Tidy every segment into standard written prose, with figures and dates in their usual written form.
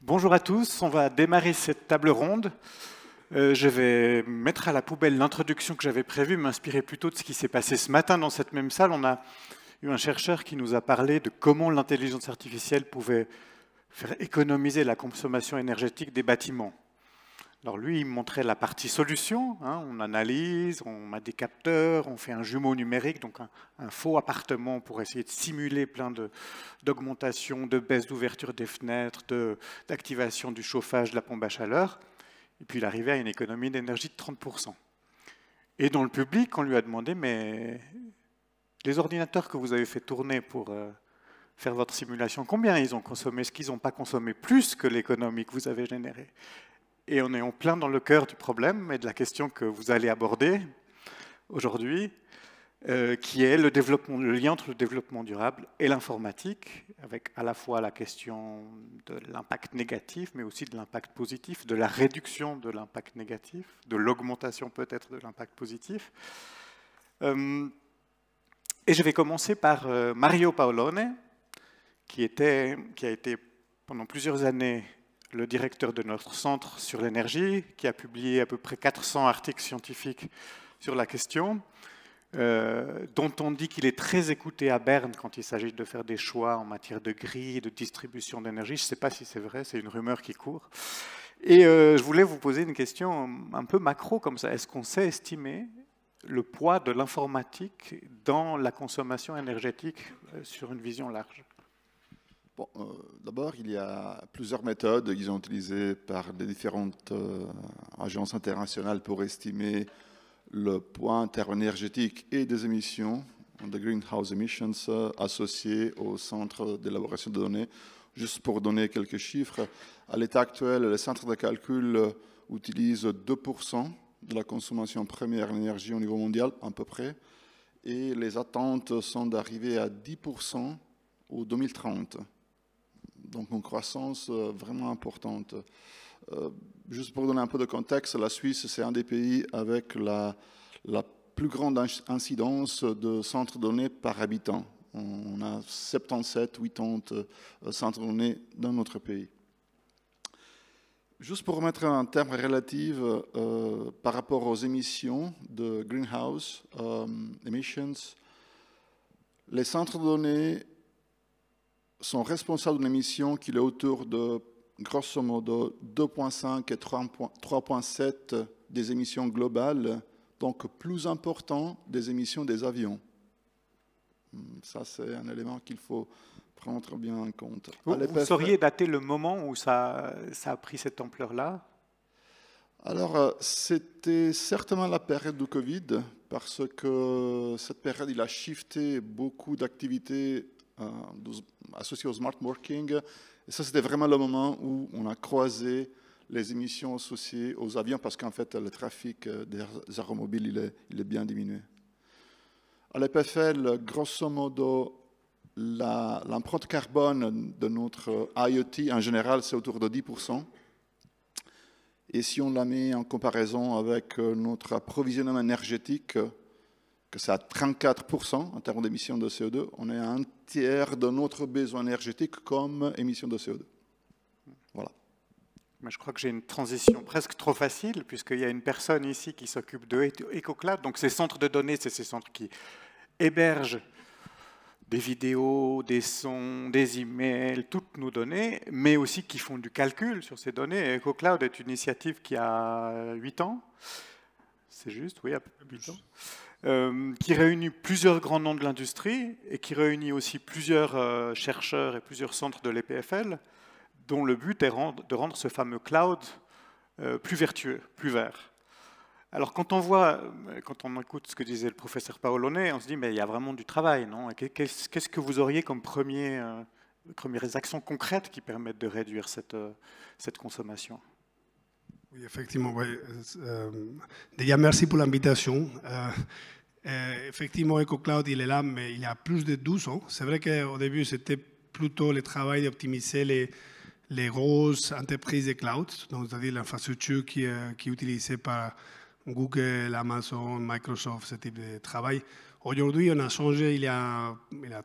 Bonjour à tous, on va démarrer cette table ronde. Je vais mettre à la poubelle l'introduction que j'avais prévue, m'inspirer plutôt de ce qui s'est passé ce matin dans cette même salle. On a eu un chercheur qui nous a parlé de comment l'intelligence artificielle pouvait faire économiser la consommation énergétique des bâtiments. Alors lui, il montrait la partie solution, hein, on analyse, on a des capteurs, on fait un jumeau numérique, donc un faux appartement pour essayer de simuler plein d'augmentation, de baisse d'ouverture des fenêtres, d'activation du chauffage, de la pompe à chaleur. Et puis il arrivait à une économie d'énergie de 30%. Et dans le public, on lui a demandé, mais les ordinateurs que vous avez fait tourner pour faire votre simulation, combien ils ont consommé? Est-ce qu'ils n'ont pas consommé plus que l'économie que vous avez générée? Et on est en plein dans le cœur du problème et de la question que vous allez aborder aujourd'hui, qui est le lien entre le développement durable et l'informatique, avec à la fois la question de l'impact négatif, mais aussi de l'impact positif, de la réduction de l'impact négatif, de l'augmentation peut-être de l'impact positif. Et je vais commencer par Mario Paolone, qui a été pendant plusieurs années le directeur de notre centre sur l'énergie, qui a publié à peu près 400 articles scientifiques sur la question, dont on dit qu'il est très écouté à Berne quand il s'agit de faire des choix en matière de grille, de distribution d'énergie. Je ne sais pas si c'est vrai, c'est une rumeur qui court. Et je voulais vous poser une question un peu macro comme ça. Est-ce qu'on sait estimer le poids de l'informatique dans la consommation énergétique sur une vision large ? Bon, d'abord, il y a plusieurs méthodes qui sont utilisées par les différentes agences internationales pour estimer le poids interénergétique et des émissions, des greenhouse emissions, associées au centre d'élaboration de données. Juste pour donner quelques chiffres, à l'état actuel, les centres de calcul utilisent 2% de la consommation première d'énergie au niveau mondial, à peu près, et les attentes sont d'arriver à 10% au 2030. Donc une croissance vraiment importante. Juste pour donner un peu de contexte, la Suisse, c'est un des pays avec la plus grande incidence de centres de données par habitant. On a 77, 80 centres de données dans notre pays. Juste pour remettre un terme relatif par rapport aux émissions de greenhouse emissions, les centres de données sont responsables d'une émission qui est autour de, grosso modo, 2,5 et 3,7 des émissions globales, donc plus important des émissions des avions. Ça, c'est un élément qu'il faut prendre bien en compte. Vous sauriez dater le moment où ça a pris cette ampleur-là? Alors, c'était certainement la période du Covid, parce que cette période, il a shifté beaucoup d'activités associé au smart working. Et ça, c'était vraiment le moment où on a croisé les émissions associées aux avions parce qu'en fait, le trafic des aéromobiles, il est bien diminué. À l'EPFL, grosso modo, l'empreinte carbone de notre IoT, en général, c'est autour de 10%. Et si on la met en comparaison avec notre approvisionnement énergétique, que c'est à 34% en termes d'émissions de CO2, on est à un tiers de notre besoin énergétique comme émissions de CO2. Voilà. Mais je crois que j'ai une transition presque trop facile, puisqu'il y a une personne ici qui s'occupe de EcoCloud. Donc ces centres de données, c'est ces centres qui hébergent des vidéos, des sons, des emails, toutes nos données, mais aussi qui font du calcul sur ces données. Et EcoCloud est une initiative qui a 8 ans. C'est juste, oui, à peu près 8 ans. Qui réunit plusieurs grands noms de l'industrie et qui réunit aussi plusieurs chercheurs et plusieurs centres de l'EPFL, dont le but est de rendre ce fameux cloud plus vertueux, plus vert. Alors quand on écoute ce que disait le professeur Paolone, on se dit mais il y a vraiment du travail, non? Qu'est-ce que vous auriez comme premières actions concrètes qui permettent de réduire cette consommation? Oui, effectivement. Oui. Déjà, merci pour l'invitation. Effectivement, EcoCloud, il est là, mais il y a plus de 12 ans. C'est vrai qu'au début, c'était plutôt le travail d'optimiser les grosses entreprises de cloud, c'est-à-dire l'infrastructure qui est utilisée par Google, Amazon, Microsoft, ce type de travail. Aujourd'hui, on a changé, il y a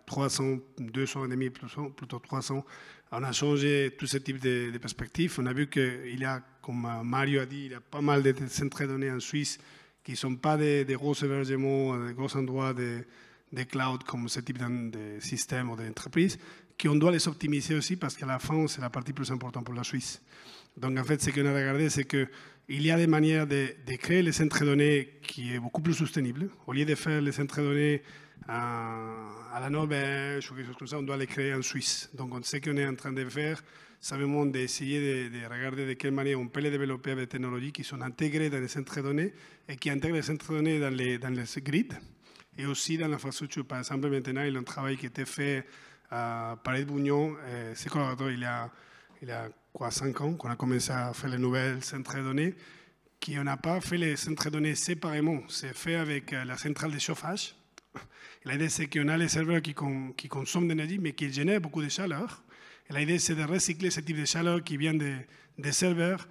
300, 200 et demi, plutôt 300, on a changé tout ce type de perspectives. On a vu qu'il y a, comme Mario a dit, il y a pas mal de centres de données en Suisse qui ne sont pas des gros hébergements, des gros endroits de cloud comme ce type de système ou d'entreprise, qu'on doit les optimiser aussi parce qu'à la fin, c'est la partie plus importante pour la Suisse. Donc en fait, ce qu'on a regardé, c'est qu'il y a des manières de créer les centres de données qui est beaucoup plus soutenables. Au lieu de faire les centres de données à la Norvège ou quelque chose comme ça, on doit les créer en Suisse. Donc on sait qu'on est en train de faire, simplement d'essayer de regarder de quelle manière on peut les développer avec des technologies qui sont intégrées dans les centres de données et qui intègrent les centres de données dans les grids et aussi dans l'infrastructure. Par exemple, maintenant, il y a un travail qui a été fait par Ed Bugnon, ses collaborateurs, il y a quoi, 5 ans, qu'on a commencé à faire les nouvelles centres de données, qu'on n'a pas fait les centres de données séparément. C'est fait avec la centrale de chauffage. L'idée, c'est qu'on a les serveurs qui consomment de l'énergie, mais qui génèrent beaucoup de chaleur. Et l'idée, c'est de recycler ce type de chaleur qui vient des serveurs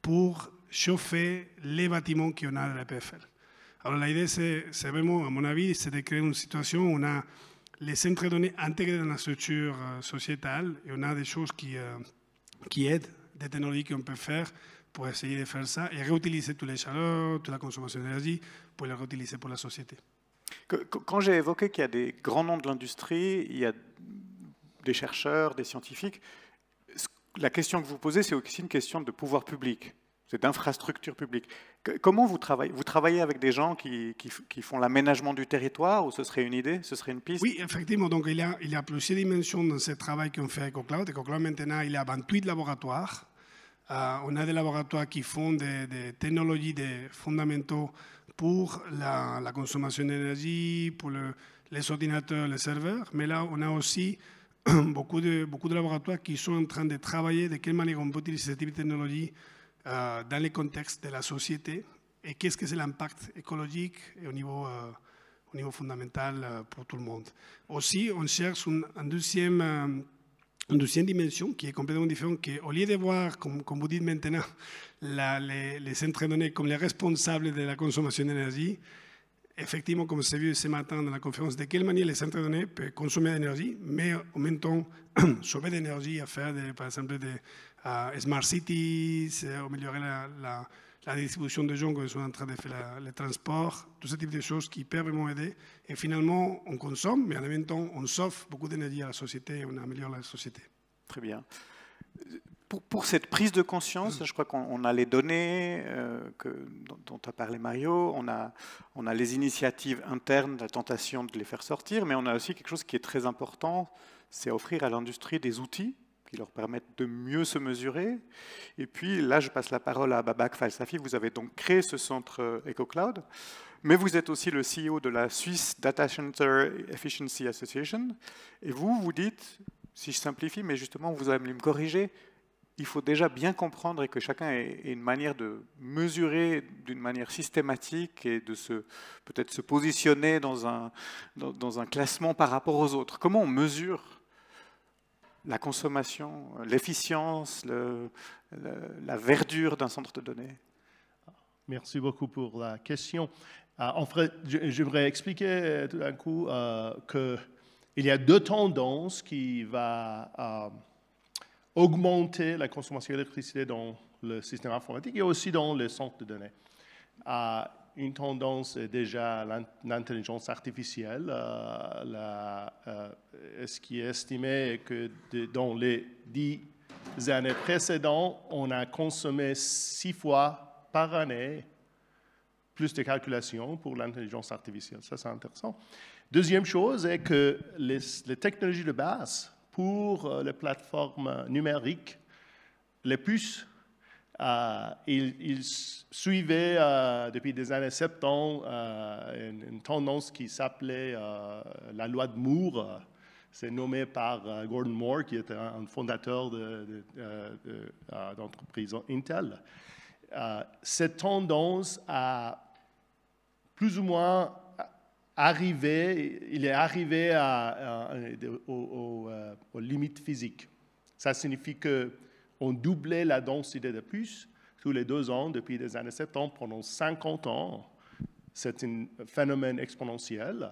pour chauffer les bâtiments qu'on a de la PFL. Alors l'idée, c'est vraiment, à mon avis, c'est de créer une situation où on a les centres de données intégrés dans la structure sociétale et on a des choses qui aident, des technologies qu'on peut faire pour essayer de faire ça et réutiliser toutes les chaleurs, toute la consommation d'énergie pour les réutiliser pour la société. Quand j'ai évoqué qu'il y a des grands noms de l'industrie, il y a des chercheurs, des scientifiques, la question que vous posez, c'est aussi une question de pouvoir public, c'est d'infrastructure publique. Comment vous travaillez? Vous travaillez avec des gens qui font l'aménagement du territoire, ou ce serait une idée, ce serait une piste? Oui, effectivement. Donc, il y a plusieurs dimensions dans ce travail qu'on fait avec EcoCloud. EcoCloud, maintenant, il y a 28 laboratoires. On a des laboratoires qui font des technologies, des fondamentaux pour la consommation d'énergie, pour les ordinateurs, les serveurs. Mais là, on a aussi beaucoup de laboratoires qui sont en train de travailler de quelle manière on peut utiliser ce type de technologie dans les contextes de la société et qu'est-ce que c'est l'impact écologique et au niveau fondamental pour tout le monde. Aussi, on cherche une deuxième dimension qui est complètement différente, qu'au lieu de voir, comme vous dites maintenant, les centres de données comme les responsables de la consommation d'énergie, effectivement, comme c'est vu ce matin dans la conférence, de quelle manière les centres de données peuvent consommer de l'énergie, mais en même temps sauver de l'énergie à faire, par exemple, des smart cities, améliorer la distribution des gens quand ils sont en train de faire le transport, tout ce type de choses qui peuvent vraiment aider. Et finalement, on consomme, mais en même temps, on sauve beaucoup d'énergie à la société et on améliore la société. Très bien. Pour cette prise de conscience, je crois qu'on a les données dont a parlé Mario, on a les initiatives internes, la tentation de les faire sortir, mais on a aussi quelque chose qui est très important, c'est offrir à l'industrie des outils qui leur permettent de mieux se mesurer. Et puis là, je passe la parole à Babak Falsafi. Vous avez donc créé ce centre EcoCloud, mais vous êtes aussi le CEO de la Swiss Data Center Efficiency Association. Et vous dites, si je simplifie, mais justement, vous allez me corriger, il faut déjà bien comprendre et que chacun ait une manière de mesurer d'une manière systématique et de peut-être se positionner dans un classement par rapport aux autres. Comment on mesure la consommation, l'efficience, la verdure d'un centre de données? Merci beaucoup pour la question. En fait, j'aimerais expliquer tout d'un coup qu'il y a deux tendances qui vont augmenter la consommation d'électricité dans le système informatique et aussi dans les centres de données. Une tendance est déjà l'intelligence artificielle. Ce qui est estimé que dans les 10 années précédentes, on a consommé 6 fois par année plus de calculations pour l'intelligence artificielle. Ça, c'est intéressant. Deuxième chose est que les technologies de base pour les plateformes numériques, les puces, ils suivaient depuis des années 70 une tendance qui s'appelait la loi de Moore. C'est nommé par Gordon Moore, qui était un fondateur d'entreprise Intel. Cette tendance a plus ou moins il est arrivé aux limites physiques. Ça signifie qu'on doublait la densité de puces tous les 2 ans depuis les années 70 pendant 50 ans. C'est un phénomène exponentiel.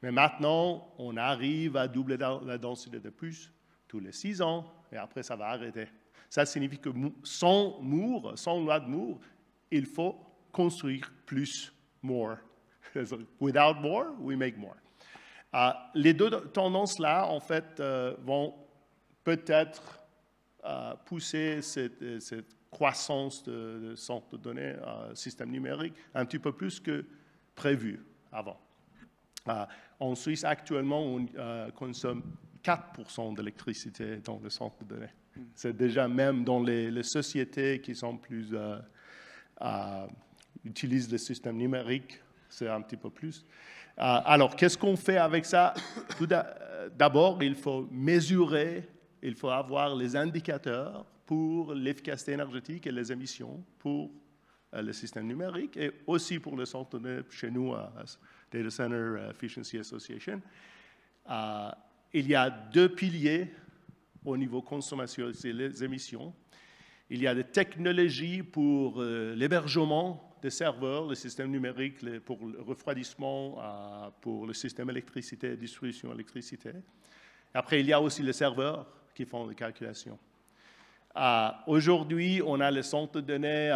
Mais maintenant, on arrive à doubler la densité de puces tous les 6 ans, et après, ça va arrêter. Ça signifie que sans loi de Moore, il faut construire plus, more. Without more, we make more. Les deux tendances-là, en fait, vont peut-être pousser cette croissance de centres de données, système numérique, un petit peu plus que prévu avant. En Suisse, actuellement, on consomme 4% d'électricité dans le centre de données. C'est déjà même dans les sociétés qui sont plus utilisent le système numérique, c'est un petit peu plus. Alors, qu'est-ce qu'on fait avec ça? D'abord, il faut mesurer, il faut avoir les indicateurs pour l'efficacité énergétique et les émissions pour le système numérique et aussi pour le centre de données chez nous, Data Center Efficiency Association. Il y a 2 piliers au niveau consommation, c'est les émissions. Il y a des technologies pour l'hébergement des serveurs, le système numérique, pour le refroidissement, pour le système électricité, distribution d'électricité. Après, il y a aussi les serveurs qui font les calculations. Aujourd'hui, on a les centres de données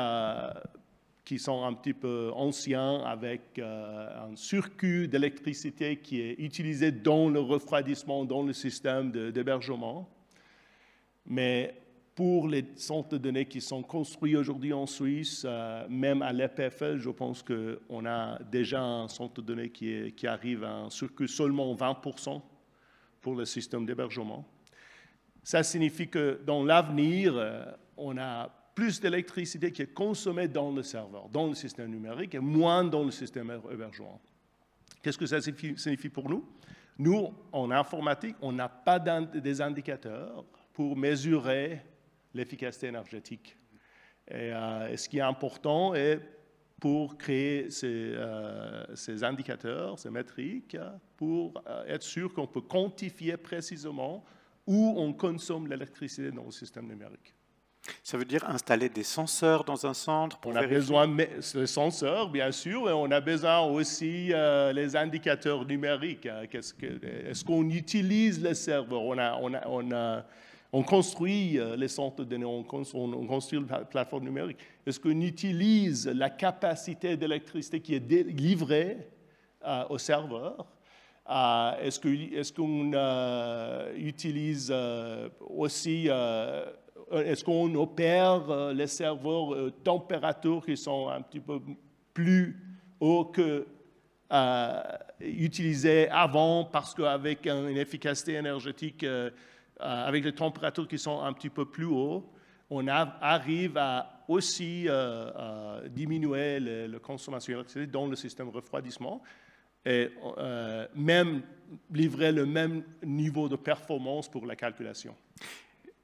qui sont un petit peu anciens avec un circuit d'électricité qui est utilisé dans le refroidissement, dans le système d'hébergement. Mais pour les centres de données qui sont construits aujourd'hui en Suisse, même à l'EPFL, je pense qu'on a déjà un centre de données qui arrive à un circuit seulement 20% pour le système d'hébergement. Ça signifie que dans l'avenir, on a plus d'électricité qui est consommée dans le serveur, dans le système numérique, et moins dans le système hébergement. Qu'est-ce que ça signifie pour nous? Nous, en informatique, on n'a pas des indicateurs pour mesurer l'efficacité énergétique. Et ce qui est important est pour créer ces indicateurs, ces métriques, pour être sûr qu'on peut quantifier précisément où on consomme l'électricité dans le système numérique. Ça veut dire installer des senseurs dans un centre pour vérifier. On a besoin de senseurs, bien sûr, et on a besoin aussi les indicateurs numériques. Est-ce qu'on utilise les serveurs? On construit les centres de données, on construit la plateforme numérique. Est-ce qu'on utilise la capacité d'électricité qui est livrée au serveur? Est-ce qu'on utilise aussi, est-ce qu'on opère les serveurs températures qui sont un petit peu plus haut que utilisées avant parce qu'avec une efficacité énergétique, avec les températures qui sont un petit peu plus hautes, on arrive à aussi diminuer la consommation d'électricité dans le système de refroidissement et même livrer le même niveau de performance pour la calculation.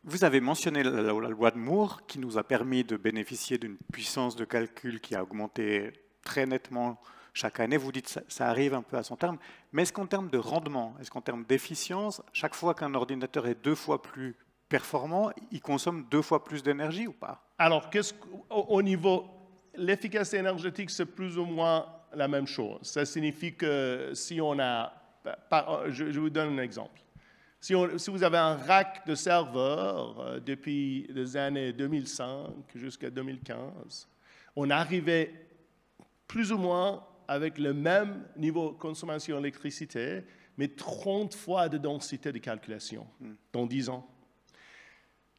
Vous avez mentionné la loi de Moore qui nous a permis de bénéficier d'une puissance de calcul qui a augmenté très nettement chaque année. Vous dites que ça arrive un peu à son terme. Mais est-ce qu'en termes de rendement, est-ce qu'en termes d'efficience, chaque fois qu'un ordinateur est 2 fois plus performant, il consomme 2 fois plus d'énergie ou pas? Alors, au niveau l'efficacité énergétique, c'est plus ou moins la même chose. Ça signifie que si on a... Je vous donne un exemple. Si vous avez un rack de serveurs depuis les années 2005 jusqu'à 2015, on arrivait plus ou moins avec le même niveau de consommation d'électricité, mais 30 fois de densité de calculation dans 10 ans.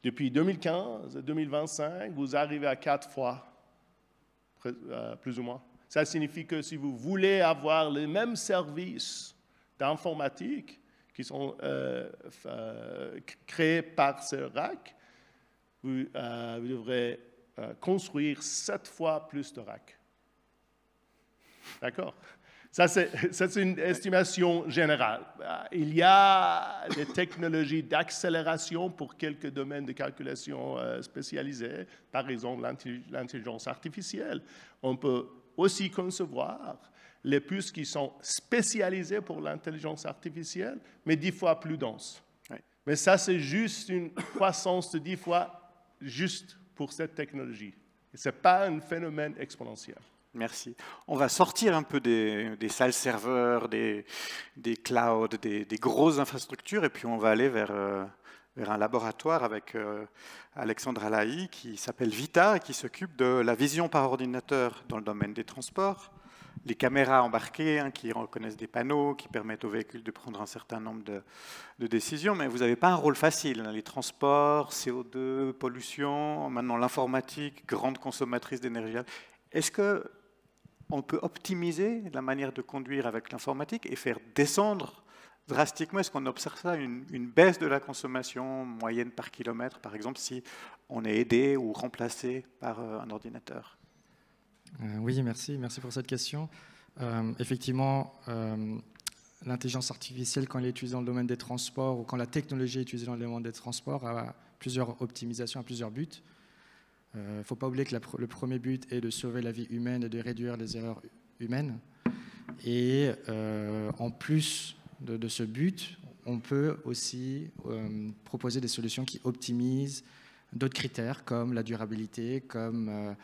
Depuis 2015 à 2025, vous arrivez à 4 fois, plus ou moins. Ça signifie que si vous voulez avoir les mêmes services d'informatique qui sont créés par ce rack, vous devrez construire 7 fois plus de racks. D'accord? Ça, c'est une estimation générale. Il y a des technologies d'accélération pour quelques domaines de calculation spécialisés, par exemple l'intelligence artificielle. On peut aussi concevoir les puces qui sont spécialisées pour l'intelligence artificielle, mais 10 fois plus denses. Oui. Mais ça, c'est juste une croissance de 10 fois juste pour cette technologie. Ce n'est pas un phénomène exponentiel. Merci. On va sortir un peu des salles serveurs, des clouds, des grosses infrastructures, et puis on va aller vers un laboratoire avec Alexandre Alaï, qui s'appelle Vita, et qui s'occupe de la vision par ordinateur dans le domaine des transports, les caméras embarquées qui reconnaissent des panneaux, qui permettent aux véhicules de prendre un certain nombre de décisions, mais vous n'avez pas un rôle facile. Les transports, CO2, pollution, maintenant l'informatique, grande consommatrice d'énergie. Est-ce qu'on peut optimiser la manière de conduire avec l'informatique et faire descendre drastiquement? Est-ce qu'on observe ça, une baisse de la consommation moyenne par kilomètre, par exemple, si on est aidé ou remplacé par un ordinateur? Oui, merci pour cette question. Effectivement, l'intelligence artificielle, quand elle est utilisée dans le domaine des transports ou quand la technologie est utilisée dans le domaine des transports, a plusieurs optimisations, a plusieurs buts. Il ne faut pas oublier que le premier but est de sauver la vie humaine et de réduire les erreurs humaines. Et en plus de ce but, on peut aussi proposer des solutions qui optimisent d'autres critères comme la durabilité, comme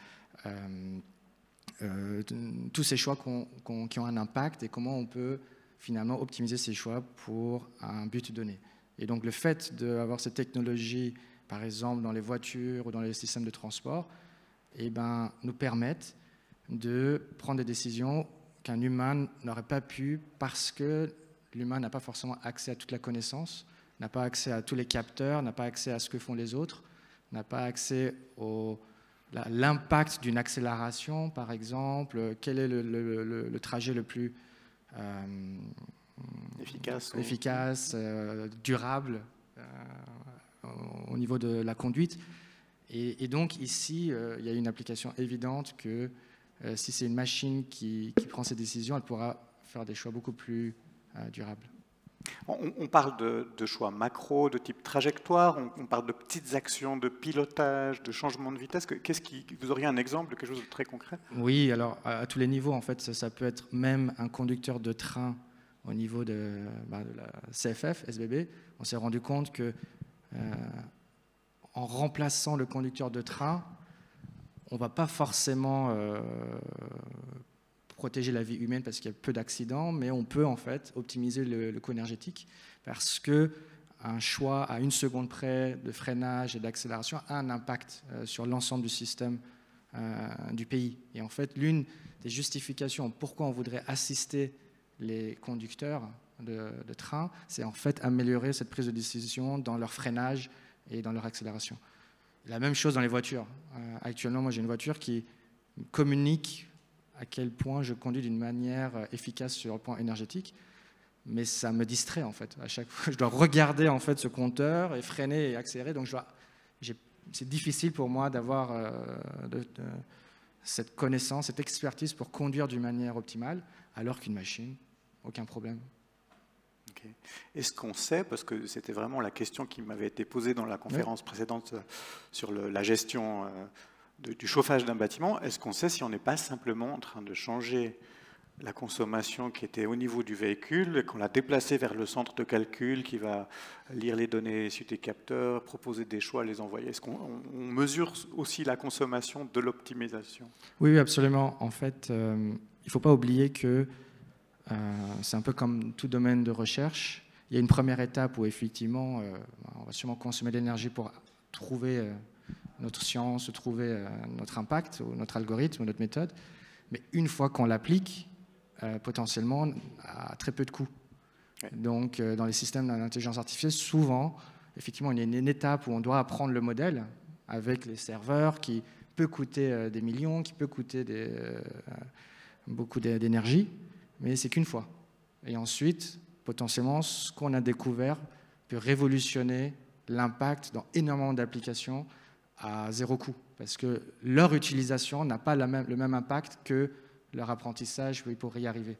tous ces choix qui ont un impact et comment on peut finalement optimiser ces choix pour un but donné. Et donc le fait d'avoir cette technologie, par exemple dans les voitures ou dans les systèmes de transport, nous permettent de prendre des décisions qu'un humain n'aurait pas pu parce que l'humain n'a pas forcément accès à toute la connaissance, n'a pas accès à tous les capteurs, n'a pas accès à ce que font les autres, n'a pas accès l'impact d'une accélération, par exemple, quel est le trajet le plus efficace, durable au niveau de la conduite. Et donc ici, il y a une application évidente que si c'est une machine qui prend ces décisions, elle pourra faire des choix beaucoup plus durables. On parle de choix macro, de type trajectoire, on parle de petites actions de pilotage, de changement de vitesse. Vous auriez un exemple de quelque chose de très concret? Oui, alors à tous les niveaux, en fait, ça peut être même un conducteur de train au niveau de la CFF, SBB. On s'est rendu compte que en remplaçant le conducteur de train, on ne va pas forcément protéger la vie humaine parce qu'il y a peu d'accidents, mais on peut en fait optimiser le coût énergétique parce qu'un choix à 1 seconde près de freinage et d'accélération a un impact sur l'ensemble du système du pays. Et en fait, l'une des justifications pourquoi on voudrait assister les conducteurs de train, c'est en fait améliorer cette prise de décision dans leur freinage et dans leur accélération. La même chose dans les voitures. Actuellement, moi j'ai une voiture qui communique à quel point je conduis d'une manière efficace sur le plan énergétique, mais ça me distrait en fait. À chaque fois, je dois regarder en fait ce compteur et freiner et accélérer, donc c'est difficile pour moi d'avoir cette connaissance, cette expertise pour conduire d'une manière optimale, alors qu'une machine, aucun problème. Okay. Est-ce qu'on sait, parce que c'était vraiment la question qui m'avait été posée dans la conférence précédente sur la gestion du chauffage d'un bâtiment, est-ce qu'on sait si on n'est pas simplement en train de changer la consommation qui était au niveau du véhicule et qu'on l'a déplacée vers le centre de calcul qui va lire les données issues des capteurs, proposer des choix, les envoyer? Est-ce qu'on mesure aussi la consommation de l'optimisation? Oui, absolument. En fait, il ne faut pas oublier que c'est un peu comme tout domaine de recherche. Il y a une première étape où effectivement, on va sûrement consommer de l'énergie pour trouver notre science, trouver notre impact, ou notre algorithme, ou notre méthode. Mais une fois qu'on l'applique, potentiellement, à très peu de coûts. Ouais. Donc, dans les systèmes d'intelligence artificielle, souvent, effectivement, il y a une étape où on doit apprendre le modèle avec les serveurs qui peut coûter des millions, qui peut coûter beaucoup d'énergie, mais c'est qu'une fois. Et ensuite, potentiellement, ce qu'on a découvert peut révolutionner l'impact dans énormément d'applications à 0 coût, parce que leur utilisation n'a pas le même impact que leur apprentissage pour y arriver.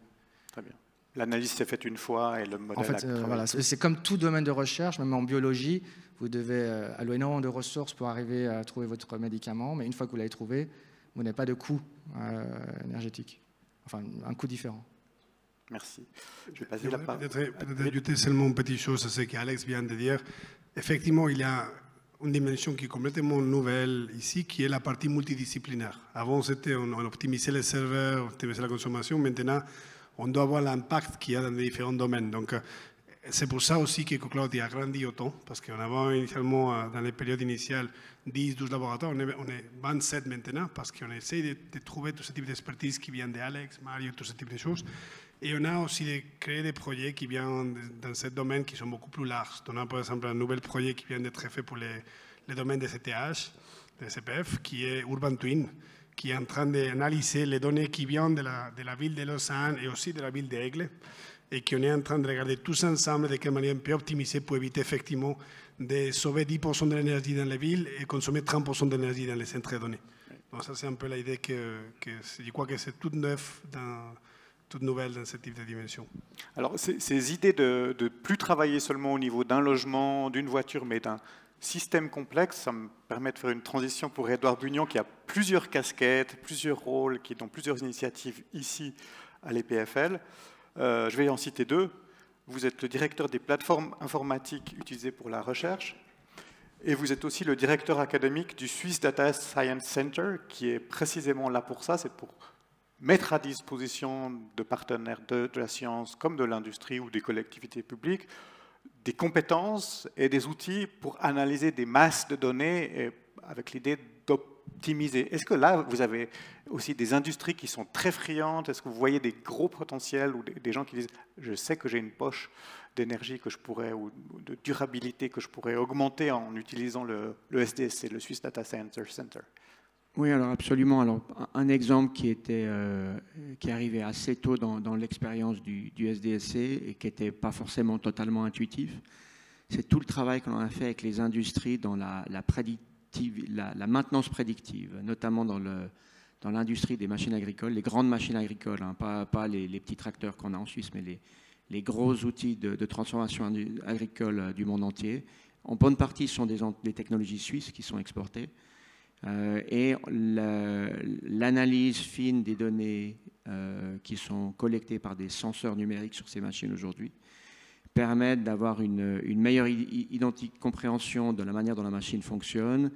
Très bien. L'analyse s'est faite une fois et le modèle... En fait, voilà, c'est comme tout domaine de recherche, même en biologie, vous devez allouer énormément de ressources pour arriver à trouver votre médicament, mais une fois que vous l'avez trouvé, vous n'avez pas de coût énergétique, enfin un coût différent. Merci. Je vais passer la parole. Peut-être ajouter seulement une petite chose à ce qu'Alex vient de dire. Effectivement, il y a une dimension qui est complètement nouvelle ici, qui est la partie multidisciplinaire. Avant, on optimisait les serveurs, on optimisait la consommation. Maintenant, on doit voir l'impact qu'il y a dans les différents domaines. Donc, c'est pour ça aussi que EcoCloud a grandi autant, parce qu'on avait initialement, dans les périodes initiales, 10, 12 laboratoires. On est 27 maintenant, parce qu'on essaie de trouver tout ce type d'expertise qui vient d'Alex, Mario, tout ce type de choses. Et on a aussi créé des projets qui viennent dans ce domaine qui sont beaucoup plus larges. On a par exemple un nouvel projet qui vient d'être fait pour les domaines des CTH, des CPF, qui est Urban Twin, qui est en train d'analyser les données qui viennent de la ville de Lausanne et aussi de la ville d'Aigle, et qu'on est en train de regarder tous ensemble de quelle manière on peut optimiser pour éviter effectivement de sauver 10% de l'énergie dans les villes et consommer 30% d'énergie dans les centres de données. Donc ça, c'est un peu l'idée que je crois que c'est toute neuve toute nouvelle dans ce type de dimension. Alors, ces idées de ne plus travailler seulement au niveau d'un logement, d'une voiture, mais d'un système complexe, ça me permet de faire une transition pour Édouard Bugnon, qui a plusieurs casquettes, plusieurs rôles, qui ont plusieurs initiatives ici à l'EPFL. Je vais en citer deux. Vous êtes le directeur des plateformes informatiques utilisées pour la recherche, et vous êtes aussi le directeur académique du Swiss Data Science Center, qui est précisément là pour ça, c'est pour mettre à disposition de partenaires de la science comme de l'industrie ou des collectivités publiques des compétences et des outils pour analyser des masses de données et avec l'idée d'optimiser. Est-ce que là, vous avez aussi des industries qui sont très friandes? Est-ce que vous voyez des gros potentiels ou des gens qui disent « je sais que j'ai une poche d'énergie que je pourrais ou de durabilité que je pourrais augmenter en utilisant le SDSC, le Swiss Data Science Center ». Oui, alors absolument. Alors, un exemple qui est arrivé assez tôt dans l'expérience du SDSC et qui n'était pas forcément totalement intuitif, c'est tout le travail qu'on a fait avec les industries dans la maintenance prédictive, notamment dans l'industrie des machines agricoles, les grandes machines agricoles, hein, pas les petits tracteurs qu'on a en Suisse, mais les gros outils de transformation agricole du monde entier. En bonne partie, ce sont des technologies suisses qui sont exportées. Et l'analyse fine des données qui sont collectées par des senseurs numériques sur ces machines aujourd'hui permettent d'avoir une meilleure compréhension de la manière dont la machine fonctionne,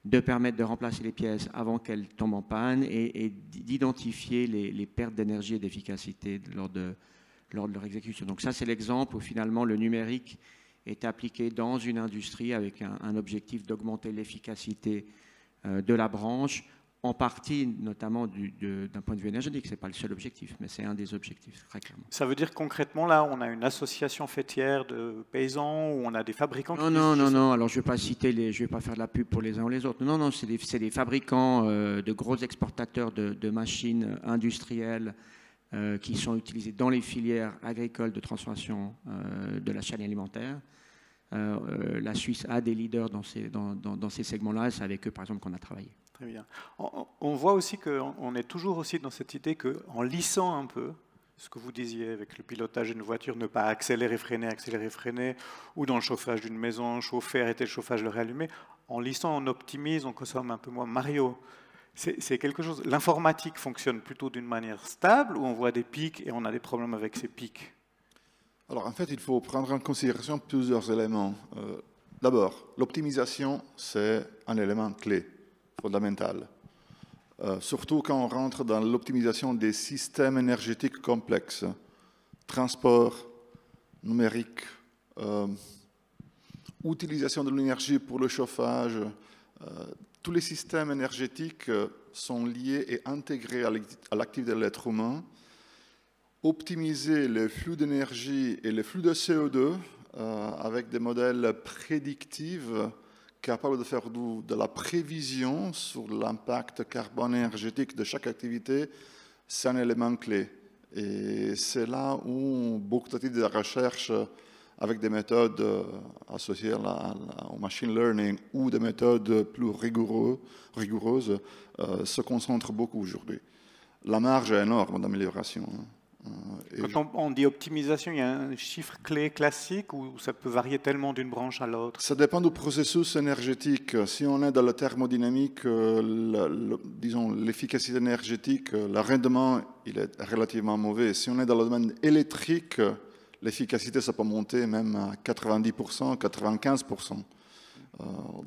de permettre de remplacer les pièces avant qu'elles tombent en panne et d'identifier les pertes d'énergie et d'efficacité lors de leur exécution. Donc ça, c'est l'exemple où finalement le numérique est appliqué dans une industrie avec un objectif d'augmenter l'efficacité de la branche, en partie notamment d'un point de vue énergétique. Ce n'est pas le seul objectif, mais c'est un des objectifs, très clairement. Ça veut dire concrètement, là, on a une association fêtière de paysans où on a des fabricants qui... Non. Alors, je ne vais pas faire de la pub pour les uns ou les autres. Non, c'est des fabricants de gros exportateurs de machines industrielles qui sont utilisées dans les filières agricoles de transformation de la chaîne alimentaire. La Suisse a des leaders dans ces segments-là, et c'est avec eux, par exemple, qu'on a travaillé. Très bien. On voit aussi qu'on est toujours aussi dans cette idée qu'en lissant un peu, ce que vous disiez avec le pilotage d'une voiture, ne pas accélérer, freiner, ou dans le chauffage d'une maison, chauffer, arrêter le chauffage, le réallumer, en lissant, on optimise, on consomme un peu moins. Mario, c'est quelque chose... L'informatique fonctionne plutôt d'une manière stable, où on voit des pics et on a des problèmes avec ces pics? Alors, en fait, il faut prendre en considération plusieurs éléments. D'abord, l'optimisation, c'est un élément clé, fondamental. Surtout quand on rentre dans l'optimisation des systèmes énergétiques complexes, transport, numérique, utilisation de l'énergie pour le chauffage. Tous les systèmes énergétiques sont liés et intégrés à l'activité de l'être humain. Optimiser les flux d'énergie et les flux de CO2 avec des modèles prédictifs capables de faire de la prévision sur l'impact carbone énergétique de chaque activité, c'est un élément clé. Et c'est là où beaucoup de recherche avec des méthodes associées au machine learning ou des méthodes plus rigoureuses se concentrent beaucoup aujourd'hui. La marge est énorme d'amélioration. Quand on dit optimisation, il y a un chiffre clé classique ou ça peut varier tellement d'une branche à l'autre? Ça dépend du processus énergétique. Si on est dans la thermodynamique, disons l'efficacité énergétique, le rendement il est relativement mauvais. Si on est dans le domaine électrique, l'efficacité ça peut monter même à 90%, 95%.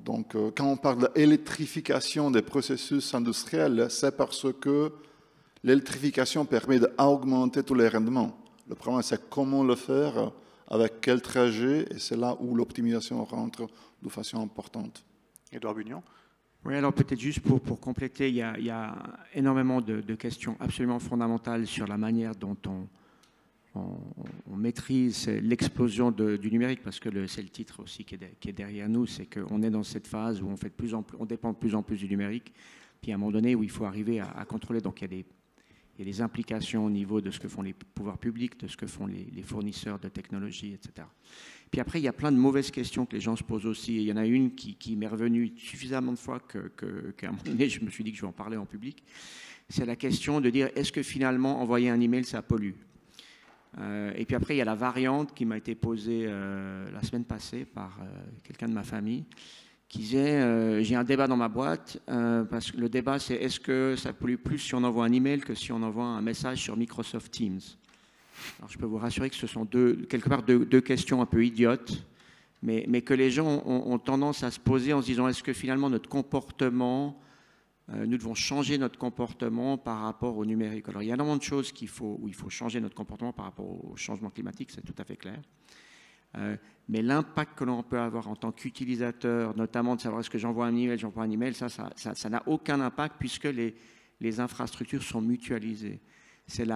Donc, quand on parle d'électrification des processus industriels, c'est parce que l'électrification permet d'augmenter tous les rendements. Le problème, c'est comment le faire, avec quel trajet, et c'est là où l'optimisation rentre de façon importante. Édouard Bugnion. Oui, alors peut-être juste pour compléter, il y a énormément de questions absolument fondamentales sur la manière dont on maîtrise l'explosion du numérique, parce que c'est le titre aussi qui est derrière nous, c'est qu'on est dans cette phase où on dépend de plus en plus du numérique, puis à un moment donné où il faut arriver à contrôler. Donc il y a des implications au niveau de ce que font les pouvoirs publics, de ce que font les fournisseurs de technologies, etc. Puis après, il y a plein de mauvaises questions que les gens se posent aussi. Et il y en a une qui m'est revenue suffisamment de fois qu'à un moment donné, je me suis dit que je vais en parler en public. C'est la question de dire, est-ce que finalement, envoyer un email, ça pollue ? Et puis après, il y a la variante qui m'a été posée la semaine passée par quelqu'un de ma famille, qui disait, j'ai un débat dans ma boîte, parce que le débat, c'est est-ce que ça pollue plus si on envoie un email que si on envoie un message sur Microsoft Teams ? Alors, je peux vous rassurer que ce sont quelque part deux questions un peu idiotes, mais que les gens ont tendance à se poser en se disant, est-ce que finalement notre comportement, nous devons changer notre comportement par rapport au numérique. Alors, il y a énormément de choses où il faut changer notre comportement par rapport au changement climatique, c'est tout à fait clair. Mais l'impact que l'on peut avoir en tant qu'utilisateur, notamment de savoir est-ce que j'envoie un email, ça n'a aucun impact puisque les infrastructures sont mutualisées. C'est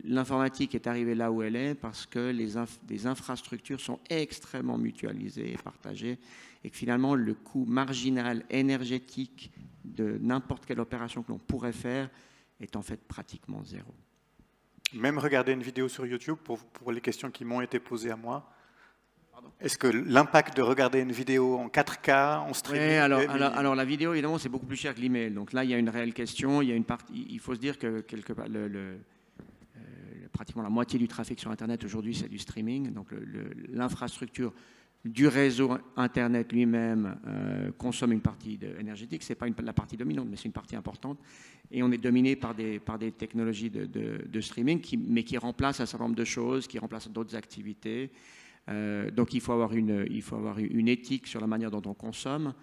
l'informatique est arrivée là où elle est parce que les infrastructures sont extrêmement mutualisées et partagées et que finalement le coût marginal énergétique de n'importe quelle opération que l'on pourrait faire est en fait pratiquement zéro. Même regarder une vidéo sur YouTube, pour les questions qui m'ont été posées à moi, est-ce que l'impact de regarder une vidéo en 4K, en streaming... Oui, alors la vidéo, évidemment, c'est beaucoup plus cher que l'email. Donc là, il y a une réelle question. Il faut se dire que quelque part, pratiquement la moitié du trafic sur Internet aujourd'hui, c'est du streaming. Donc l'infrastructure du réseau Internet lui-même consomme une partie énergétique. Ce n'est pas la partie dominante, mais c'est une partie importante. Et on est dominé par des technologies de streaming, mais qui remplacent un certain nombre de choses, qui remplacent d'autres activités. Donc il faut avoir une éthique sur la manière dont on consomme,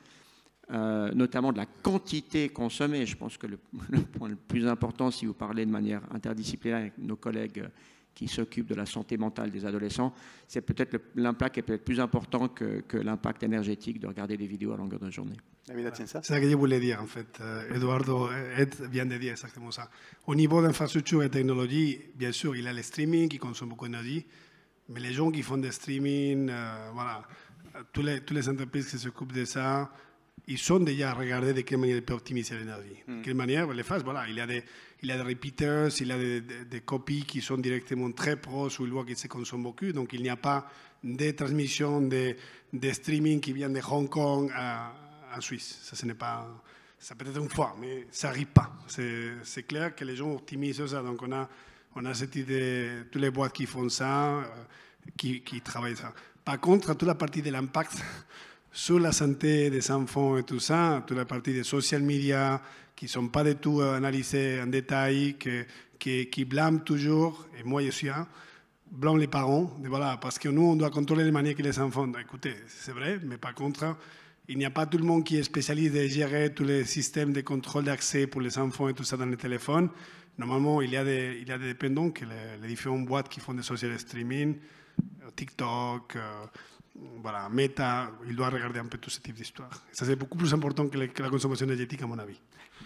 notamment de la quantité consommée. Je pense que le point le plus important, si vous parlez de manière interdisciplinaire avec nos collègues qui s'occupent de la santé mentale des adolescents, c'est peut-être l'impact est peut-être plus important que l'impact énergétique de regarder des vidéos à longueur de journée. C'est ça que je voulais dire en fait. Eduardo vient de dire exactement ça. Au niveau d'infrastructure et technologie, bien sûr, il y a le streaming qui consomme beaucoup d'énergie, mais les gens qui font des streaming, voilà, toutes les entreprises qui s'occupent de ça, ils sont déjà regardés de quelle manière ils peuvent optimiser l'énergie. De quelle manière ils le font. Voilà, il y a des repeaters, il y a des copies qui sont directement très proches où ils voient qu'ils se consomment beaucoup. Donc il n'y a pas de transmission de streaming qui vient de Hong Kong en Suisse. Ça, ce n'est pas... Ça peut être une fois, mais ça n'arrive pas. C'est clair que les gens optimisent ça. Donc on a cette idée, toutes les boîtes qui font ça, qui travaillent ça. Par contre, toute la partie de l'impact sur la santé des enfants et tout ça, toute la partie des social media qui ne sont pas du tout analysées en détail, qui blâment toujours, et moi je suis un, blâment les parents, voilà, parce que nous on doit contrôler les manières que les enfants. Écoutez, c'est vrai, mais par contre, il n'y a pas tout le monde qui est spécialiste de gérer tous les systèmes de contrôle d'accès pour les enfants et tout ça dans les téléphones. Normalement, il y a des dépendants, que les différentes boîtes qui font des social streaming, TikTok, voilà, Meta, il doit regarder un peu tout ce type d'histoire. Ça, c'est beaucoup plus important que la consommation énergétique, à mon avis.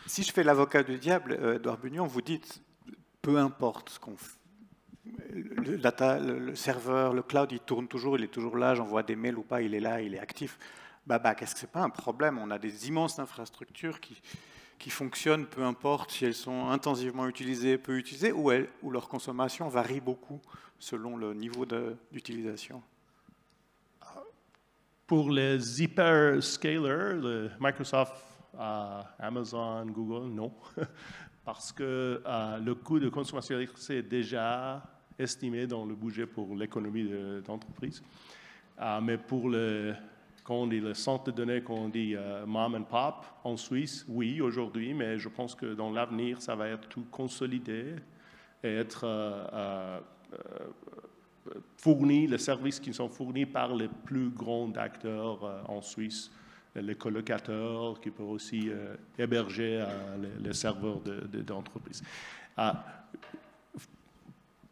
Si je fais l'avocat du diable, Édouard Bugnion, vous dites, peu importe ce qu'on fait, le serveur, le cloud, il tourne toujours, il est toujours là, j'envoie des mails ou pas, il est là, il est actif. Qu'est-ce que c'est pas un problème? On a des immenses infrastructures qui fonctionnent, peu importe si elles sont intensivement utilisées, peu utilisées, ou leur consommation varie beaucoup selon le niveau d'utilisation. Pour les hyperscalers, Microsoft, Amazon, Google, non. Parce que le coût de consommation électrique est déjà estimé dans le budget pour l'économie d'entreprise. Mais pour quand on dit le centre de données, quand on dit mom and pop en Suisse, oui, aujourd'hui, mais je pense que dans l'avenir, ça va être tout consolidé et être fournis, les services qui sont fournis par les plus grands acteurs en Suisse, les colocateurs qui peuvent aussi héberger les serveurs d'entreprise.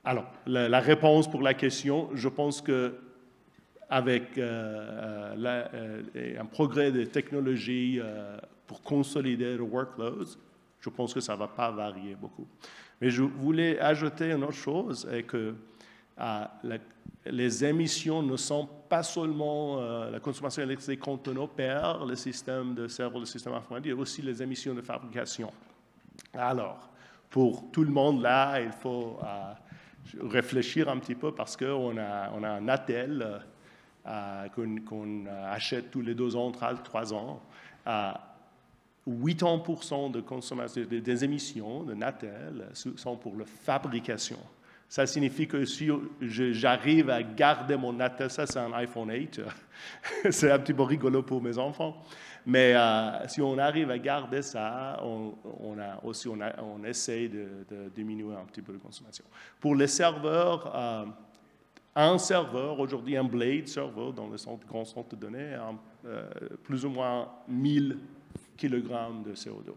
Alors, la réponse pour la question, je pense que avec un progrès des technologies pour consolider les workloads, je pense que ça ne va pas varier beaucoup. Mais je voulais ajouter une autre chose, et que les émissions ne sont pas seulement la consommation électrique quand on opère le système de serveur, le système informatique, il y a aussi les émissions de fabrication. Alors, pour tout le monde là, il faut réfléchir un petit peu parce qu'on a un attel qu'on achète tous les 2 ans, 3 ans. 80% de consommation des émissions de Natel sont pour la fabrication. Ça signifie que si j'arrive à garder mon Natel, ça c'est un iPhone 8, c'est un petit peu rigolo pour mes enfants, mais si on arrive à garder ça, on essaie de diminuer un petit peu la consommation. Pour les serveurs, un serveur, aujourd'hui un Blade serveur dans le grand centre de données, plus ou moins 1000 kg de CO2.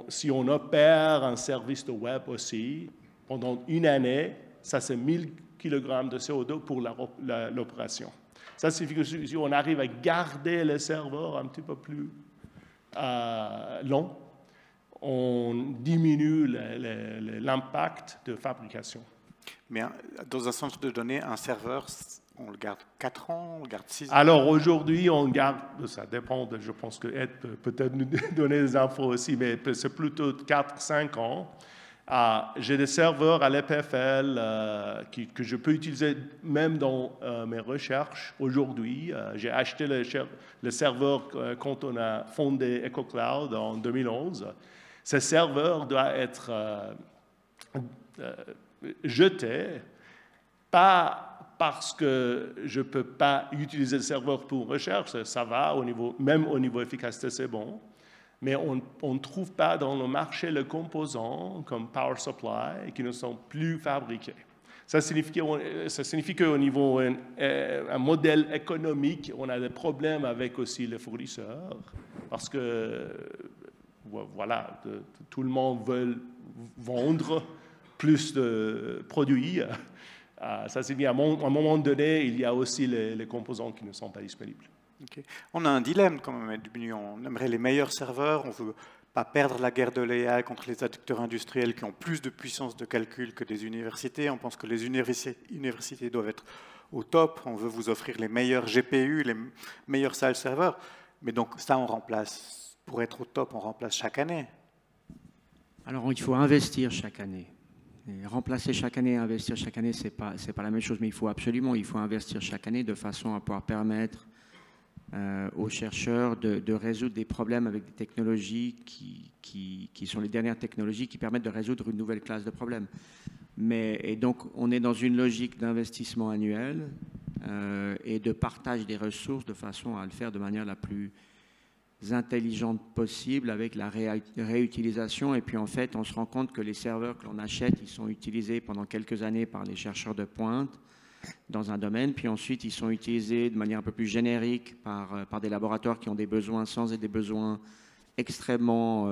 Si on opère un service de web aussi, pendant une année, ça c'est 1000 kg de CO2 pour l'opération. Ça signifie que si on arrive à garder les serveurs un petit peu plus longs, on diminue l'impact de fabrication. Mais dans un centre de données, un serveur, on le garde 4 ans, on le garde 6 ans? Alors aujourd'hui, on garde, ça dépend, je pense que Ed peut peut-être nous donner des infos aussi, mais c'est plutôt 4-5 ans. J'ai des serveurs à l'EPFL que je peux utiliser même dans mes recherches aujourd'hui. J'ai acheté le serveur quand on a fondé EcoCloud en 2011. Ce serveur doit être jeté, pas parce que je ne peux pas utiliser le serveur pour recherche, ça va, même au niveau efficacité, c'est bon. Mais on ne trouve pas dans le marché les composants comme Power Supply qui ne sont plus fabriqués. Ça signifie qu'au niveau un modèle économique, on a des problèmes avec aussi les fournisseurs parce que voilà, tout le monde veut vendre plus de produits. Ça signifie qu'à un moment donné, il y a aussi les composants qui ne sont pas disponibles. Okay. On a un dilemme quand même. On aimerait les meilleurs serveurs, on ne veut pas perdre la guerre de l'AI contre les acteurs industriels qui ont plus de puissance de calcul que des universités. On pense que les universités doivent être au top. On veut vous offrir les meilleurs GPU, les meilleurs salles serveurs. Mais donc ça, on remplace. Pour être au top, on remplace chaque année. Alors, il faut investir chaque année. Et remplacer chaque année et investir chaque année, ce n'est pas la même chose, mais il faut investir chaque année de façon à pouvoir permettre aux chercheurs de résoudre des problèmes avec des technologies qui sont les dernières technologies qui permettent de résoudre une nouvelle classe de problèmes. Et donc, on est dans une logique d'investissement annuel et de partage des ressources de façon à le faire de manière la plus intelligente possible avec la réutilisation. Et puis, en fait, on se rend compte que les serveurs que l'on achète, ils sont utilisés pendant quelques années par les chercheurs de pointe dans un domaine, puis ensuite ils sont utilisés de manière un peu plus générique par des laboratoires qui ont des besoins des besoins extrêmement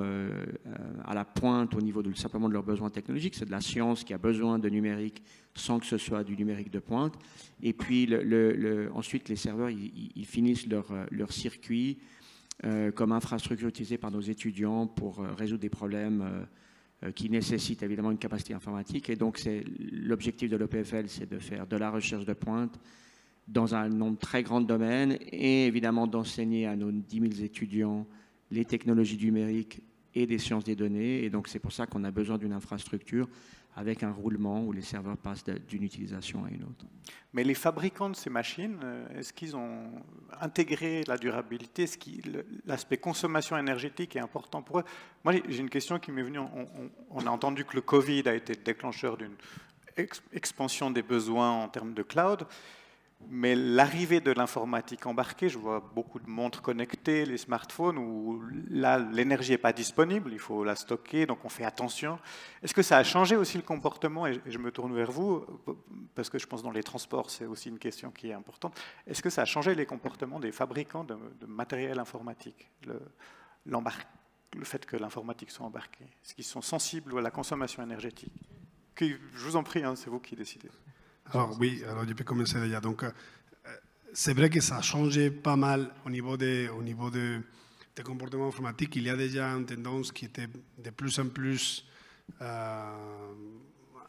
à la pointe au niveau simplement de leurs besoins technologiques. C'est de la science qui a besoin de numérique sans que ce soit du numérique de pointe. Et puis ensuite les serveurs, ils finissent leur circuit comme infrastructure utilisée par nos étudiants pour résoudre des problèmes qui nécessite évidemment une capacité informatique. Et donc, l'objectif de l'EPFL, c'est de faire de la recherche de pointe dans un nombre très grand de domaines et évidemment d'enseigner à nos 10 000 étudiants les technologies numériques et des sciences des données. Et donc, c'est pour ça qu'on a besoin d'une infrastructure avec un roulement où les serveurs passent d'une utilisation à une autre. Mais les fabricants de ces machines, est-ce qu'ils ont intégré la durabilité? Est-ce que l'aspect consommation énergétique est important pour eux? Moi, j'ai une question qui m'est venue. On a entendu que le Covid a été le déclencheur d'une expansion des besoins en termes de cloud. Mais l'arrivée de l'informatique embarquée, je vois beaucoup de montres connectées, les smartphones, où là, l'énergie n'est pas disponible, il faut la stocker, donc on fait attention. Est-ce que ça a changé aussi le comportement, et je me tourne vers vous, parce que je pense que dans les transports, c'est aussi une question qui est importante. Est-ce que ça a changé les comportements des fabricants de matériel informatique, le fait que l'informatique soit embarquée? Est-ce qu'ils sont sensibles à la consommation énergétique? Je vous en prie, hein, c'est vous qui décidez. Alors oui, alors je peux commencer déjà. Donc, c'est vrai que ça a changé pas mal au niveau des comportements informatiques. Il y a déjà une tendance qui était de plus en plus à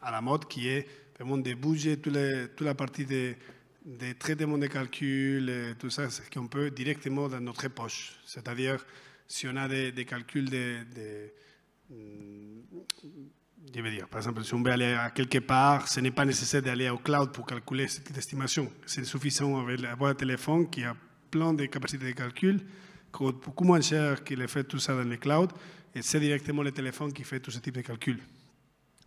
la mode, qui est vraiment de bouger toute la partie des traitements de calcul, et tout ça, c'est qu'on peut directement dans notre poche. C'est-à-dire, si on a des calculs je veux dire, par exemple, si on veut aller à quelque part, ce n'est pas nécessaire d'aller au cloud pour calculer cette estimation. C'est suffisant d'avoir un téléphone qui a plein de capacités de calcul, qui coûte beaucoup moins cher qu'il fait tout ça dans le cloud, et c'est directement le téléphone qui fait tout ce type de calcul.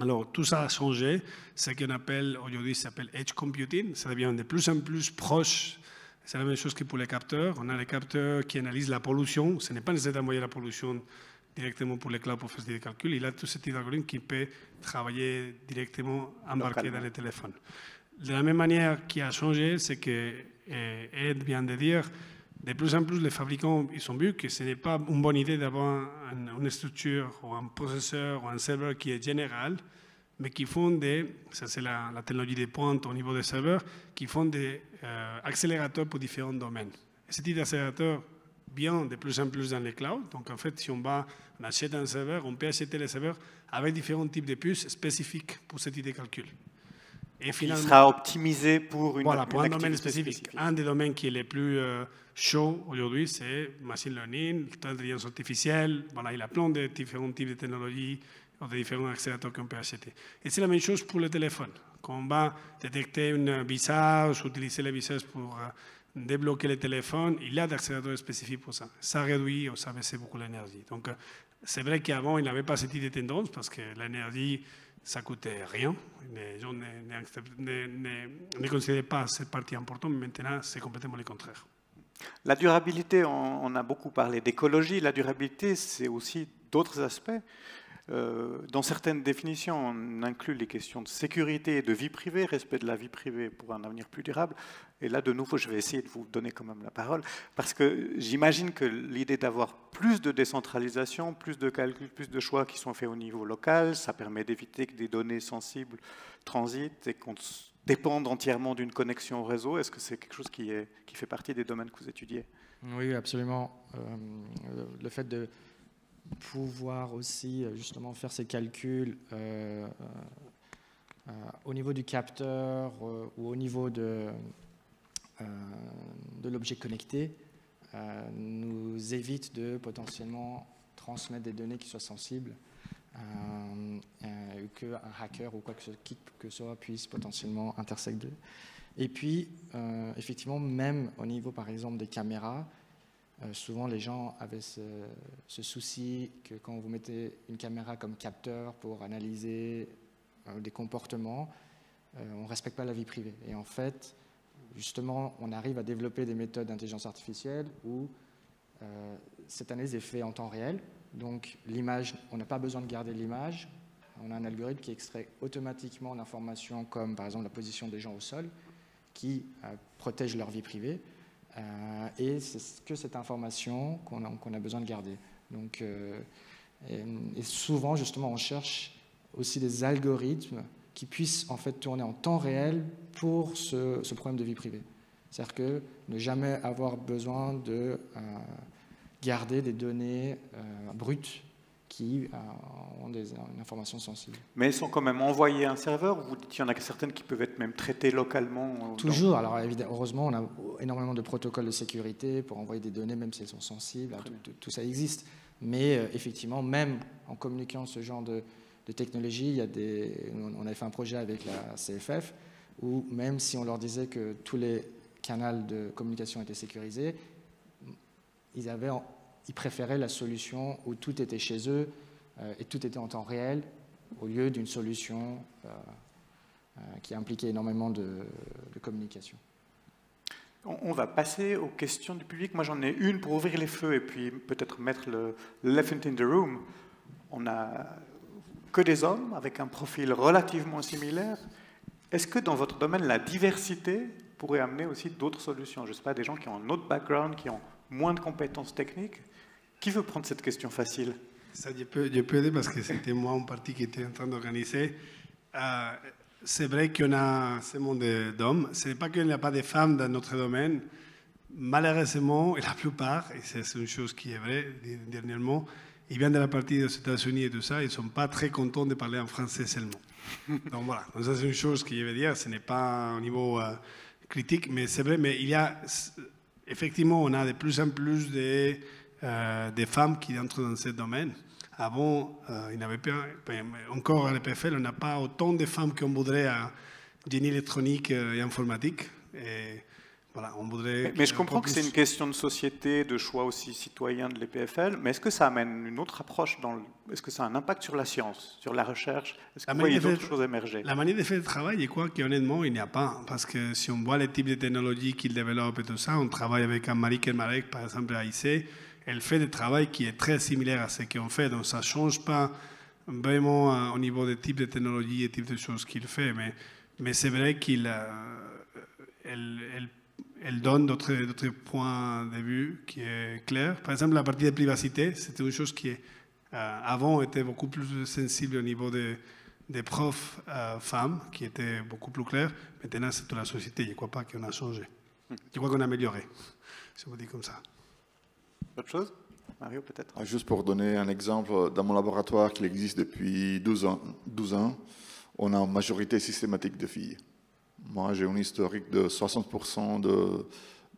Alors, tout ça a changé. Ce qu'on appelle, aujourd'hui, ça s'appelle Edge Computing. Ça devient de plus en plus proche. C'est la même chose que pour les capteurs. On a les capteurs qui analysent la pollution. Ce n'est pas nécessaire d'envoyer la pollution directement pour les clouds pour faire des calculs. Il a tout ce type d'algorithme qui peut travailler directement embarqué dans les téléphones. De la même manière qui a changé, c'est que Ed vient de dire, de plus en plus les fabricants ils ont vu que ce n'est pas une bonne idée d'avoir une structure ou un processeur ou un serveur qui est général, mais qui font ça c'est la technologie de pointe au niveau des serveurs, qui font des accélérateurs pour différents domaines. Et ce type d'accélérateur vient de plus en plus dans les clouds. Donc, en fait, si on achète un serveur, on peut acheter les serveurs avec différents types de puces spécifiques pour ce type de calcul. Et finalement, il sera optimisé pour un domaine spécifique. Un des domaines qui est le plus chaud aujourd'hui, c'est machine learning, l'intelligence artificielle. Voilà, il y a plein de différents types de technologies, de différents accélérateurs qu'on peut acheter. Et c'est la même chose pour le téléphone. Quand on va détecter un visage, utiliser le visage pour débloquer le téléphone, il y a des accélérateurs spécifiques pour ça. Ça réduit ou ça baisse beaucoup l'énergie. Donc, c'est vrai qu'avant, il n'y avait pas cette idée de tendance parce que l'énergie, ça ne coûtait rien. Les gens ne considéraient pas cette partie importante, mais maintenant, c'est complètement le contraire. La durabilité, on a beaucoup parlé d'écologie. La durabilité, c'est aussi d'autres aspects. Dans certaines définitions, on inclut les questions de sécurité et de vie privée, respect de la vie privée pour un avenir plus durable. Et là, de nouveau, je vais essayer de vous donner quand même la parole, parce que j'imagine que l'idée d'avoir plus de décentralisation, plus de calculs, plus de choix qui sont faits au niveau local, ça permet d'éviter que des données sensibles transitent et qu'on dépende entièrement d'une connexion au réseau. Est-ce que c'est quelque chose qui fait partie des domaines que vous étudiez? Oui, absolument. Le fait de pouvoir aussi justement faire ces calculs au niveau du capteur ou au niveau de l'objet connecté nous évite de potentiellement transmettre des données qui soient sensibles, qu'un hacker ou quoi que ce soit puisse potentiellement intersecter. Et puis, effectivement, même au niveau, par exemple, des caméras, souvent, les gens avaient ce souci que quand vous mettez une caméra comme capteur pour analyser des comportements, on ne respecte pas la vie privée. Et en fait, justement, on arrive à développer des méthodes d'intelligence artificielle où cette analyse est faite en temps réel. Donc, l'image, on n'a pas besoin de garder l'image. On a un algorithme qui extrait automatiquement l'information comme, par exemple, la position des gens au sol, qui protège leur vie privée. Et c'est que cette information qu'on a besoin de garder. Donc, et souvent, justement, on cherche aussi des algorithmes qui puissent en fait tourner en temps réel pour ce problème de vie privée. C'est-à-dire que ne jamais avoir besoin de garder des données brutes qui ont une information sensible. Mais elles sont quand même envoyées à un serveur, ou vous dites qu'il y en a certaines qui peuvent être même traitées localement? Toujours. Alors évidemment, heureusement, on a énormément de protocoles de sécurité pour envoyer des données, même si elles sont sensibles. Tout ça existe. Mais effectivement, même en communiquant ce genre de technologie, on avait fait un projet avec la CFF, où même si on leur disait que tous les canaux de communication étaient sécurisés, ils préféraient la solution où tout était chez eux et tout était en temps réel, au lieu d'une solution qui impliquait énormément de communication. On va passer aux questions du public. Moi, j'en ai une pour ouvrir les feux et puis peut-être mettre le elephant in the room. On n'a que des hommes avec un profil relativement similaire. Est-ce que dans votre domaine, la diversité pourrait amener aussi d'autres solutions? Je ne sais pas, des gens qui ont un autre background, qui ont moins de compétences techniques. Qui veut prendre cette question facile? Ça, je peux aider parce que c'était moi en partie qui était en train d'organiser. C'est vrai qu'on a ce monde d'hommes. Ce n'est pas qu'il n'y a pas de femmes dans notre domaine. Malheureusement, et la plupart, et c'est une chose qui est vraie dernièrement, ils viennent de la partie des États-Unis et tout ça, ils ne sont pas très contents de parler en français seulement. Donc voilà, donc ça c'est une chose que je veux dire, ce n'est pas au niveau critique, mais c'est vrai, mais il y a, effectivement, on a de plus en plus des femmes qui entrent dans ce domaine. Avant, il n'y avait pas, encore à l'EPFL, on n'a pas autant de femmes qu'on voudrait à génie électronique et informatique. Et voilà, on voudrait. Mais je comprends que c'est une question de société, de choix aussi citoyen de l'EPFL, mais est-ce que ça amène une autre approche est-ce que ça a un impact sur la science, sur la recherche? Est-ce qu'il y a d'autres choses émerger? La manière de faire le travail, je crois qu'honnêtement, il n'y a pas. Parce que si on voit les types de technologies qu'ils développent et tout ça, on travaille avec Marie Kermarek, par exemple, à IC. Elle fait du travail qui est très similaire à ce qu'on fait, donc ça ne change pas vraiment au niveau des types de technologies et types de choses qu'il fait, mais c'est vrai qu'elle donne d'autres points de vue qui est clair. Par exemple, la partie de privacité, c'était une chose qui avant était beaucoup plus sensible au niveau des profs femmes, qui était beaucoup plus clair. Maintenant, c'est toute la société, je ne crois pas qu'on a changé. Je crois qu'on a amélioré, si on dit comme ça. Autre chose? Mario, peut-être? Juste pour donner un exemple, dans mon laboratoire qui existe depuis 12 ans, on a une majorité systématique de filles. Moi, j'ai un historique de 60%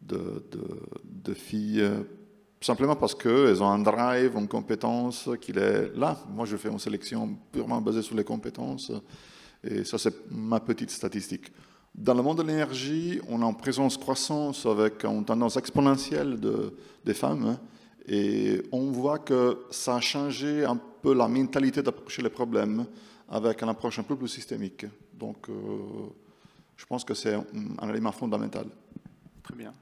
de filles, simplement parce qu'elles ont un drive, une compétence qui est là. Moi, je fais une sélection purement basée sur les compétences, et ça, c'est ma petite statistique. Dans le monde de l'énergie, on a une présence croissante avec une tendance exponentielle des femmes, et on voit que ça a changé un peu la mentalité d'approcher les problèmes avec une approche un peu plus systémique. Donc, je pense que c'est un élément fondamental. Très bien.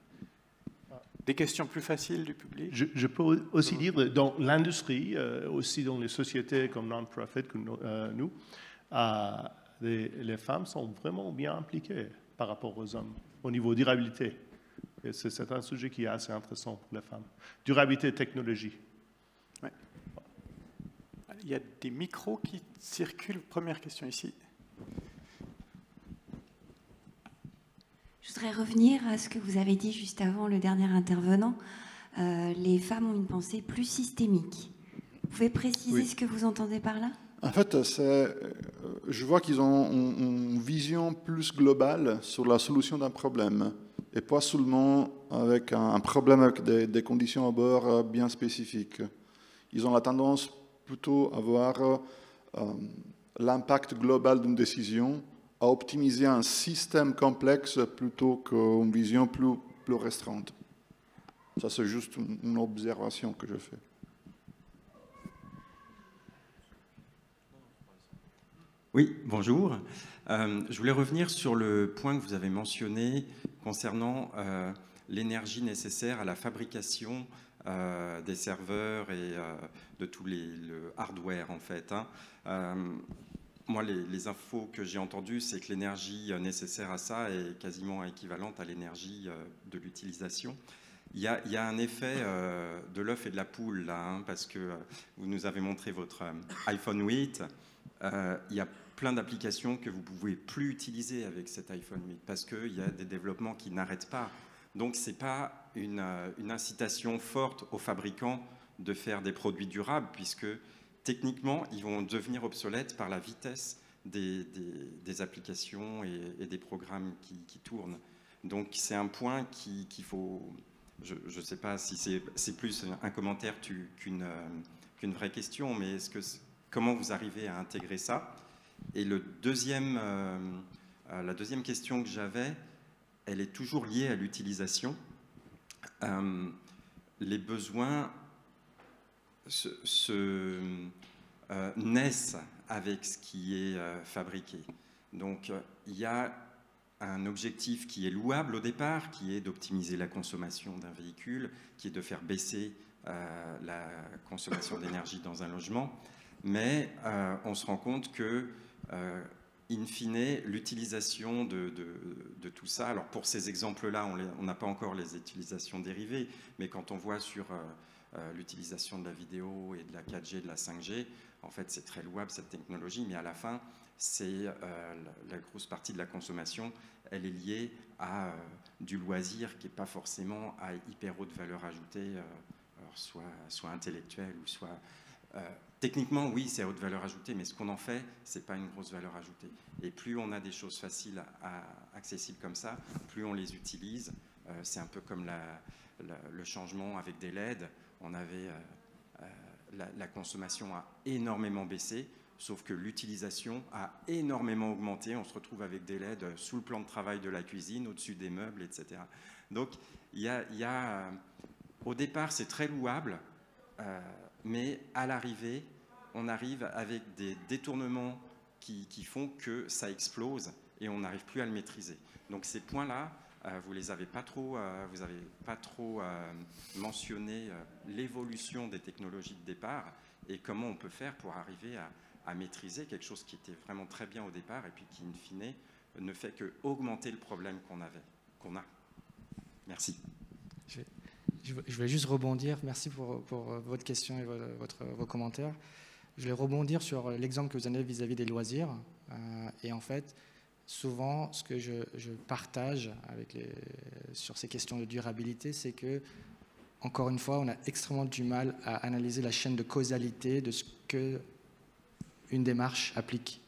Des questions plus faciles du public? Je peux aussi dire, dans l'industrie, aussi dans les sociétés comme non-profit, comme nous, les femmes sont vraiment bien impliquées par rapport aux hommes au niveau durabilité. Et c'est un sujet qui est assez intéressant pour les femmes. Durabilité et technologie. Ouais. Il y a des micros qui circulent. Première question ici. Je voudrais revenir à ce que vous avez dit juste avant, le dernier intervenant. Les femmes ont une pensée plus systémique. Vous pouvez préciser ce que vous entendez par là? En fait, je vois qu'ils ont une vision plus globale sur la solution d'un problème, et pas seulement avec un problème avec des conditions à bord bien spécifiques. Ils ont la tendance plutôt à voir l'impact global d'une décision, à optimiser un système complexe plutôt qu'une vision plus restreinte. Ça, c'est juste une observation que je fais. Oui, bonjour. Je voulais revenir sur le point que vous avez mentionné concernant l'énergie nécessaire à la fabrication des serveurs et de tout le hardware, en fait. Moi, les infos que j'ai entendues, c'est que l'énergie nécessaire à ça est quasiment équivalente à l'énergie de l'utilisation. Il y a un effet de l'œuf et de la poule, là, parce que vous nous avez montré votre iPhone 8. Il y a plein d'applications que vous ne pouvez plus utiliser avec cet iPhone 8 parce qu'il y a des développements qui n'arrêtent pas. Donc, ce n'est pas une incitation forte aux fabricants de faire des produits durables puisque techniquement, ils vont devenir obsolètes par la vitesse des applications et des programmes qui tournent. Donc, c'est un point qu'il faut... Je ne sais pas si c'est plus un commentaire qu'une vraie question, mais comment vous arrivez à intégrer ça? Et la deuxième question que j'avais, elle est toujours liée à l'utilisation. Les besoins naissent avec ce qui est fabriqué. Donc, il y a un objectif qui est louable au départ, qui est d'optimiser la consommation d'un véhicule, qui est de faire baisser la consommation d'énergie dans un logement, mais on se rend compte que, in fine, l'utilisation de tout ça, alors pour ces exemples-là, on n'a pas encore les utilisations dérivées, mais quand on voit sur l'utilisation de la vidéo et de la 4G, de la 5G, en fait c'est très louable cette technologie, mais à la fin, c'est la grosse partie de la consommation, elle est liée à du loisir qui n'est pas forcément à hyper haute valeur ajoutée, alors soit intellectuelle ou soit... techniquement, oui, c'est à haute valeur ajoutée, mais ce qu'on en fait, ce n'est pas une grosse valeur ajoutée. Et plus on a des choses faciles, accessibles comme ça, plus on les utilise. C'est un peu comme le changement avec des LED. On avait... la consommation a énormément baissé, sauf que l'utilisation a énormément augmenté. On se retrouve avec des LED sous le plan de travail de la cuisine, au-dessus des meubles, etc. Donc, au départ, c'est très louable, mais à l'arrivée, on arrive avec des détournements qui font que ça explose et on n'arrive plus à le maîtriser. Donc, ces points-là, vous n'avez pas trop mentionné l'évolution des technologies de départ et comment on peut faire pour arriver à maîtriser quelque chose qui était vraiment très bien au départ et puis qui, in fine, ne fait qu'augmenter le problème qu'on a. Merci. Je voulais juste rebondir. Merci pour votre question et vos commentaires. Je voulais rebondir sur l'exemple que vous avez vis-à-vis des loisirs. Et en fait, souvent, ce que je partage sur ces questions de durabilité, c'est que, encore une fois, on a extrêmement du mal à analyser la chaîne de causalité de ce qu'une démarche implique.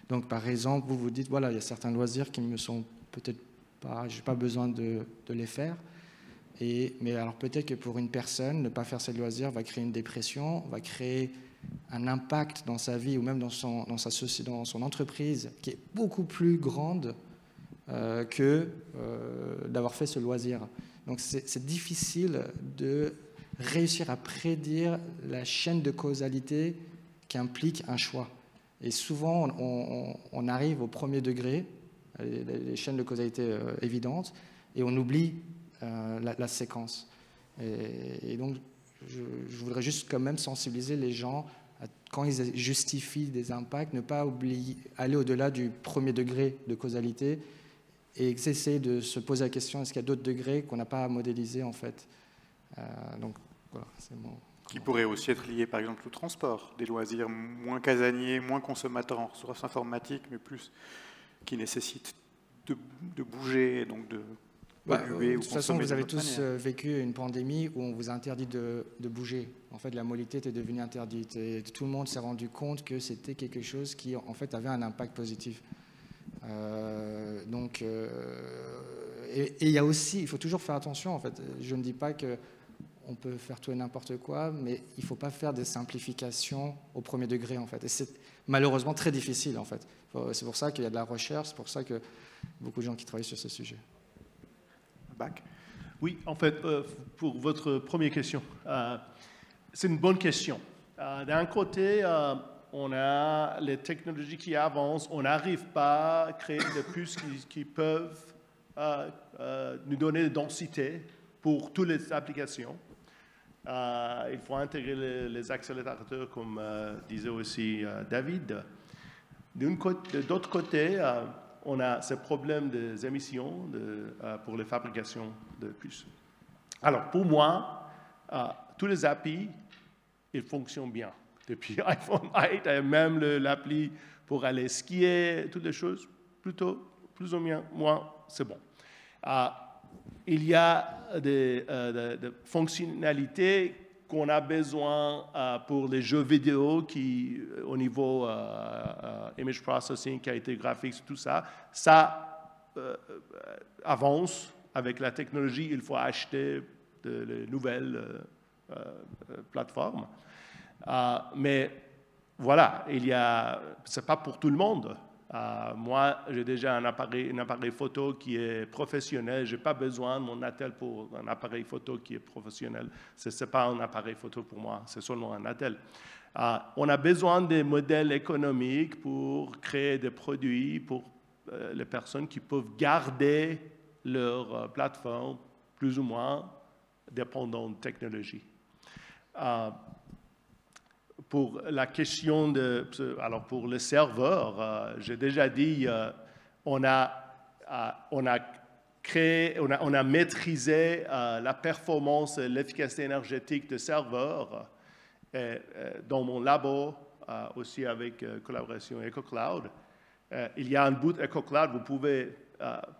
Donc, par exemple, vous vous dites, voilà, il y a certains loisirs qui me sont peut-être pas, je n'ai pas besoin de les faire. Mais alors peut-être que pour une personne, ne pas faire ses loisirs va créer une dépression, va créer un impact dans sa vie ou même dans son entreprise qui est beaucoup plus grande que d'avoir fait ce loisir. Donc c'est difficile de réussir à prédire la chaîne de causalité qui implique un choix. Et souvent, on arrive au premier degré, les chaînes de causalité évidentes, et on oublie la séquence. Et donc, je voudrais juste quand même sensibiliser les gens, quand ils justifient des impacts, ne pas aller au-delà du premier degré de causalité et essayer de se poser la question, est-ce qu'il y a d'autres degrés qu'on n'a pas à modéliser en fait. Donc, voilà, c'est mon... Qui pourrait aussi être lié par exemple au transport, des loisirs moins casaniers, moins consommateurs en ressources informatiques, mais plus qui nécessitent de bouger, donc de polluer ou consommer. De toute façon, vous avez tous vécu une pandémie où on vous a interdit de bouger. En fait, la mobilité était devenue interdite et tout le monde s'est rendu compte que c'était quelque chose qui en fait avait un impact positif. Et il y a aussi, il faut toujours faire attention en fait. Je ne dis pas que on peut faire tout et n'importe quoi, mais il ne faut pas faire des simplifications au premier degré, en fait. Et c'est malheureusement très difficile, en fait. C'est pour ça qu'il y a de la recherche, c'est pour ça que beaucoup de gens qui travaillent sur ce sujet. Bac. Oui, en fait, pour votre première question, c'est une bonne question. D'un côté, on a les technologies qui avancent, on n'arrive pas à créer des puces qui peuvent nous donner de densité pour toutes les applications. Il faut intégrer les accélérateurs, comme disait aussi David. D'autre côté, on a ce problème des émissions pour les fabrications de puces. Alors, pour moi, tous les API, ils fonctionnent bien. Depuis iPhone 8, et même l'appli pour aller skier, toutes les choses, plutôt, plus ou moins, c'est bon. Il y a des fonctionnalités qu'on a besoin pour les jeux vidéo qui, au niveau image processing, qualité graphique, tout ça, avance avec la technologie. Il faut acheter de nouvelles plateformes. Mais voilà, c'est pas pour tout le monde. Moi, j'ai déjà un appareil photo qui est professionnel. Je n'ai pas besoin de mon attel pour un appareil photo qui est professionnel. Ce n'est pas un appareil photo pour moi, c'est seulement un attel. On a besoin des modèles économiques pour créer des produits, pour les personnes qui peuvent garder leur plateforme plus ou moins dépendant de technologie. Pour la question alors pour le serveur, j'ai déjà dit, on a maîtrisé la performance et l'efficacité énergétique de serveurs dans mon labo, aussi avec collaboration EcoCloud. Il y a un bout EcoCloud, vous pouvez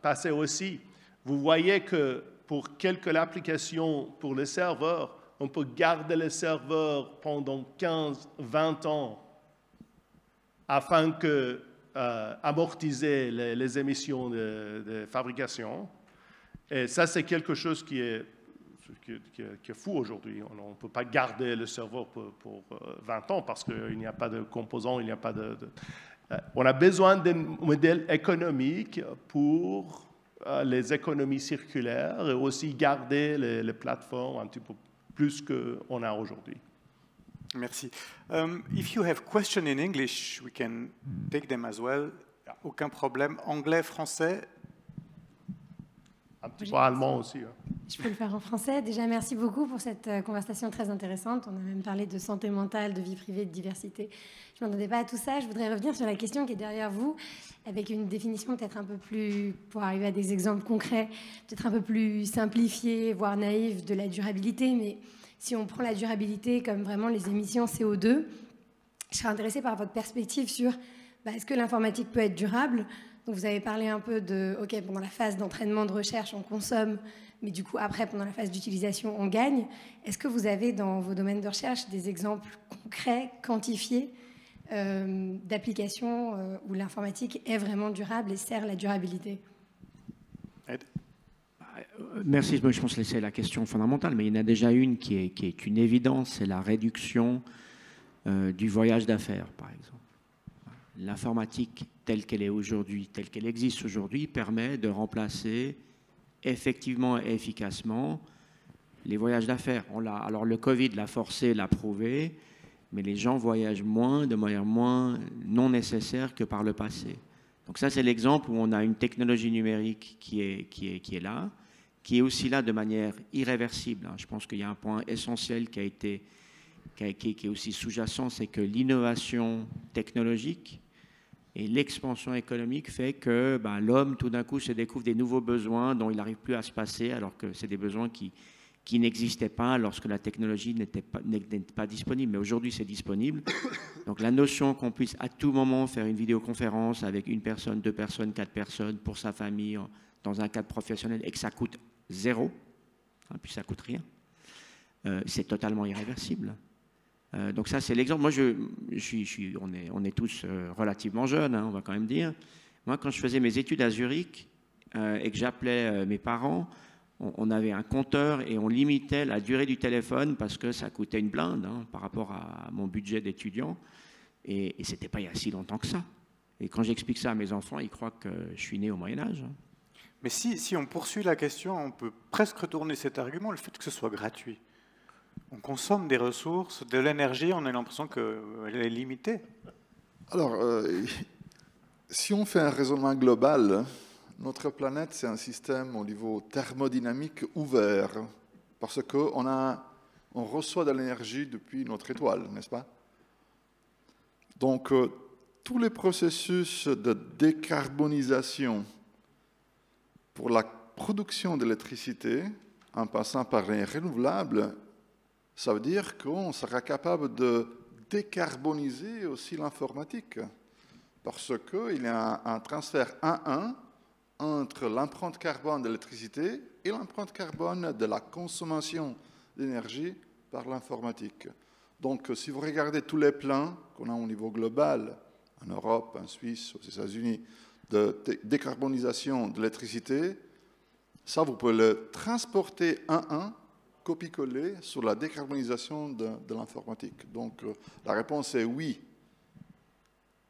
passer aussi. Vous voyez que pour quelques applications pour le serveur, on peut garder le serveur pendant 15-20 ans afin que amortiser les émissions de fabrication. Et ça, c'est quelque chose qui est fou aujourd'hui. On ne peut pas garder le serveur pour 20 ans parce qu'il n'y a pas de composants, il n'y a pas on a besoin d'un modèle économique pour les économies circulaires et aussi garder les plateformes un petit peu plus qu'on a aujourd'hui. Merci. If you have questions in English, we can take them as well. Aucun problème. Anglais, français. Un petit peu allemand aussi. Hein. Je peux le faire en français. Déjà, merci beaucoup pour cette conversation très intéressante. On a même parlé de santé mentale, de vie privée, de diversité. Je ne m'entendais pas à tout ça. Je voudrais revenir sur la question qui est derrière vous, avec une définition peut-être un peu plus, pour arriver à des exemples concrets, peut-être un peu plus simplifiés, voire naïfs, de la durabilité. Mais si on prend la durabilité comme vraiment les émissions CO2, je serais intéressée par votre perspective sur est-ce que l'informatique peut être durable ? Donc vous avez parlé un peu de, OK, pendant la phase d'entraînement, de recherche, on consomme, mais du coup, après, pendant la phase d'utilisation, on gagne. Est-ce que vous avez, dans vos domaines de recherche, des exemples concrets, quantifiés, d'applications où l'informatique est vraiment durable et sert la durabilité ? Ed ? Merci, je pense que c'est la question fondamentale, mais il y en a déjà une qui est une évidence, c'est la réduction du voyage d'affaires, par exemple. L'informatique telle qu'elle est aujourd'hui, telle qu'elle existe aujourd'hui, permet de remplacer effectivement et efficacement les voyages d'affaires. Alors le Covid l'a forcé, l'a prouvé, mais les gens voyagent moins, de manière moins non nécessaire que par le passé. Donc ça, c'est l'exemple où on a une technologie numérique qui est là, qui est aussi là de manière irréversible. Je pense qu'il y a un point essentiel qui est aussi sous-jacent, c'est que l'innovation technologique et l'expansion économique fait que l'homme, tout d'un coup, se découvre des nouveaux besoins dont il n'arrive plus à se passer, alors que c'est des besoins qui n'existaient pas lorsque la technologie n'était pas disponible. Mais aujourd'hui, c'est disponible. Donc la notion qu'on puisse à tout moment faire une vidéoconférence avec une personne, 2 personnes, 4 personnes, pour sa famille, dans un cadre professionnel, et que ça coûte 0, puis ça ne coûte rien, c'est totalement irréversible. Donc ça, c'est l'exemple. Moi, on est tous relativement jeunes, on va quand même dire. Moi, quand je faisais mes études à Zurich et que j'appelais mes parents, on avait un compteur et on limitait la durée du téléphone parce que ça coûtait une blinde par rapport à mon budget d'étudiant. Et ce n'était pas il y a si longtemps que ça. Et quand j'explique ça à mes enfants, ils croient que je suis né au Moyen-Âge. Mais si on poursuit la question, on peut presque retourner cet argument, le fait que ce soit gratuit. On consomme des ressources, de l'énergie, on a l'impression qu'elle est limitée. Alors, si on fait un raisonnement global, notre planète, c'est un système au niveau thermodynamique ouvert, parce qu'on reçoit de l'énergie depuis notre étoile, n'est-ce pas? Donc, tous les processus de décarbonisation pour la production d'électricité, en passant par les renouvelables, ça veut dire qu'on sera capable de décarboniser aussi l'informatique, parce qu'il y a un transfert 1-1 entre l'empreinte carbone de l'électricité et l'empreinte carbone de la consommation d'énergie par l'informatique. Donc, si vous regardez tous les plans qu'on a au niveau global, en Europe, en Suisse, aux États-Unis, de décarbonisation de l'électricité, ça, vous pouvez le transporter 1-1, copier-coller sur la décarbonisation de l'informatique. Donc, la réponse est oui.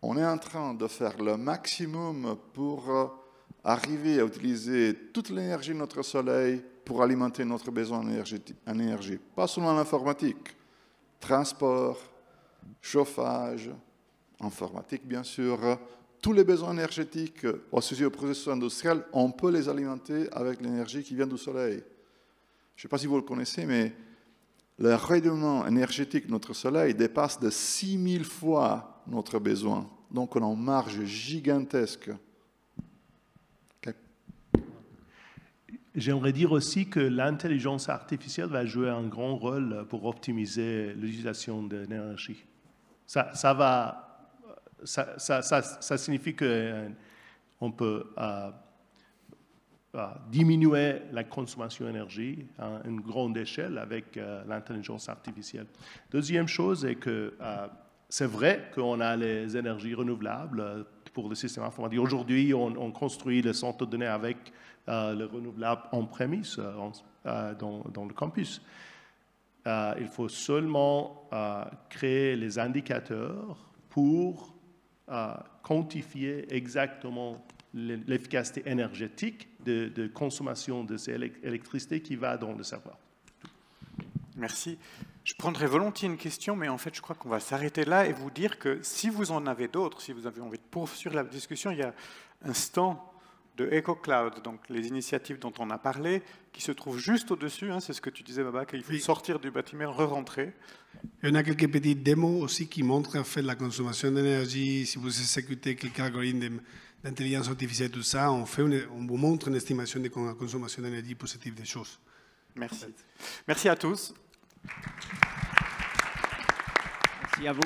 On est en train de faire le maximum pour arriver à utiliser toute l'énergie de notre Soleil pour alimenter notre besoin en énergie. Pas seulement l'informatique, transport, chauffage, informatique bien sûr, tous les besoins énergétiques associés au processus industriel, on peut les alimenter avec l'énergie qui vient du soleil. Je ne sais pas si vous le connaissez, mais le rayonnement énergétique de notre soleil dépasse de 6000 fois notre besoin. Donc on a une marge gigantesque. Okay. J'aimerais dire aussi que l'intelligence artificielle va jouer un grand rôle pour optimiser l'utilisation de l'énergie. Ça signifie qu'on peut diminuer la consommation d'énergie à une grande échelle avec l'intelligence artificielle. Deuxième chose est que c'est vrai qu'on a les énergies renouvelables pour le système informatique. Aujourd'hui, on construit le centre de données avec le renouvelable en prémisse dans le campus. Il faut seulement créer les indicateurs pour quantifier exactement l'efficacité énergétique de consommation de cette électricité qui va dans le serveur. Merci. Je prendrais volontiers une question, mais en fait, je crois qu'on va s'arrêter là et vous dire que si vous en avez d'autres, si vous avez envie de poursuivre la discussion, il y a un stand de EcoCloud, donc les initiatives dont on a parlé, qui se trouve juste au-dessus. Hein, c'est ce que tu disais, Baba, qu'il faut sortir du bâtiment, re-rentrer. Et on a quelques petites démos aussi qui montrent en fait la consommation d'énergie. Si vous exécutez quelques algorithmes d'intelligence artificielle, tout ça, on vous montre une estimation de la consommation d'énergie positive des choses. Merci. Merci à tous. Merci à vous.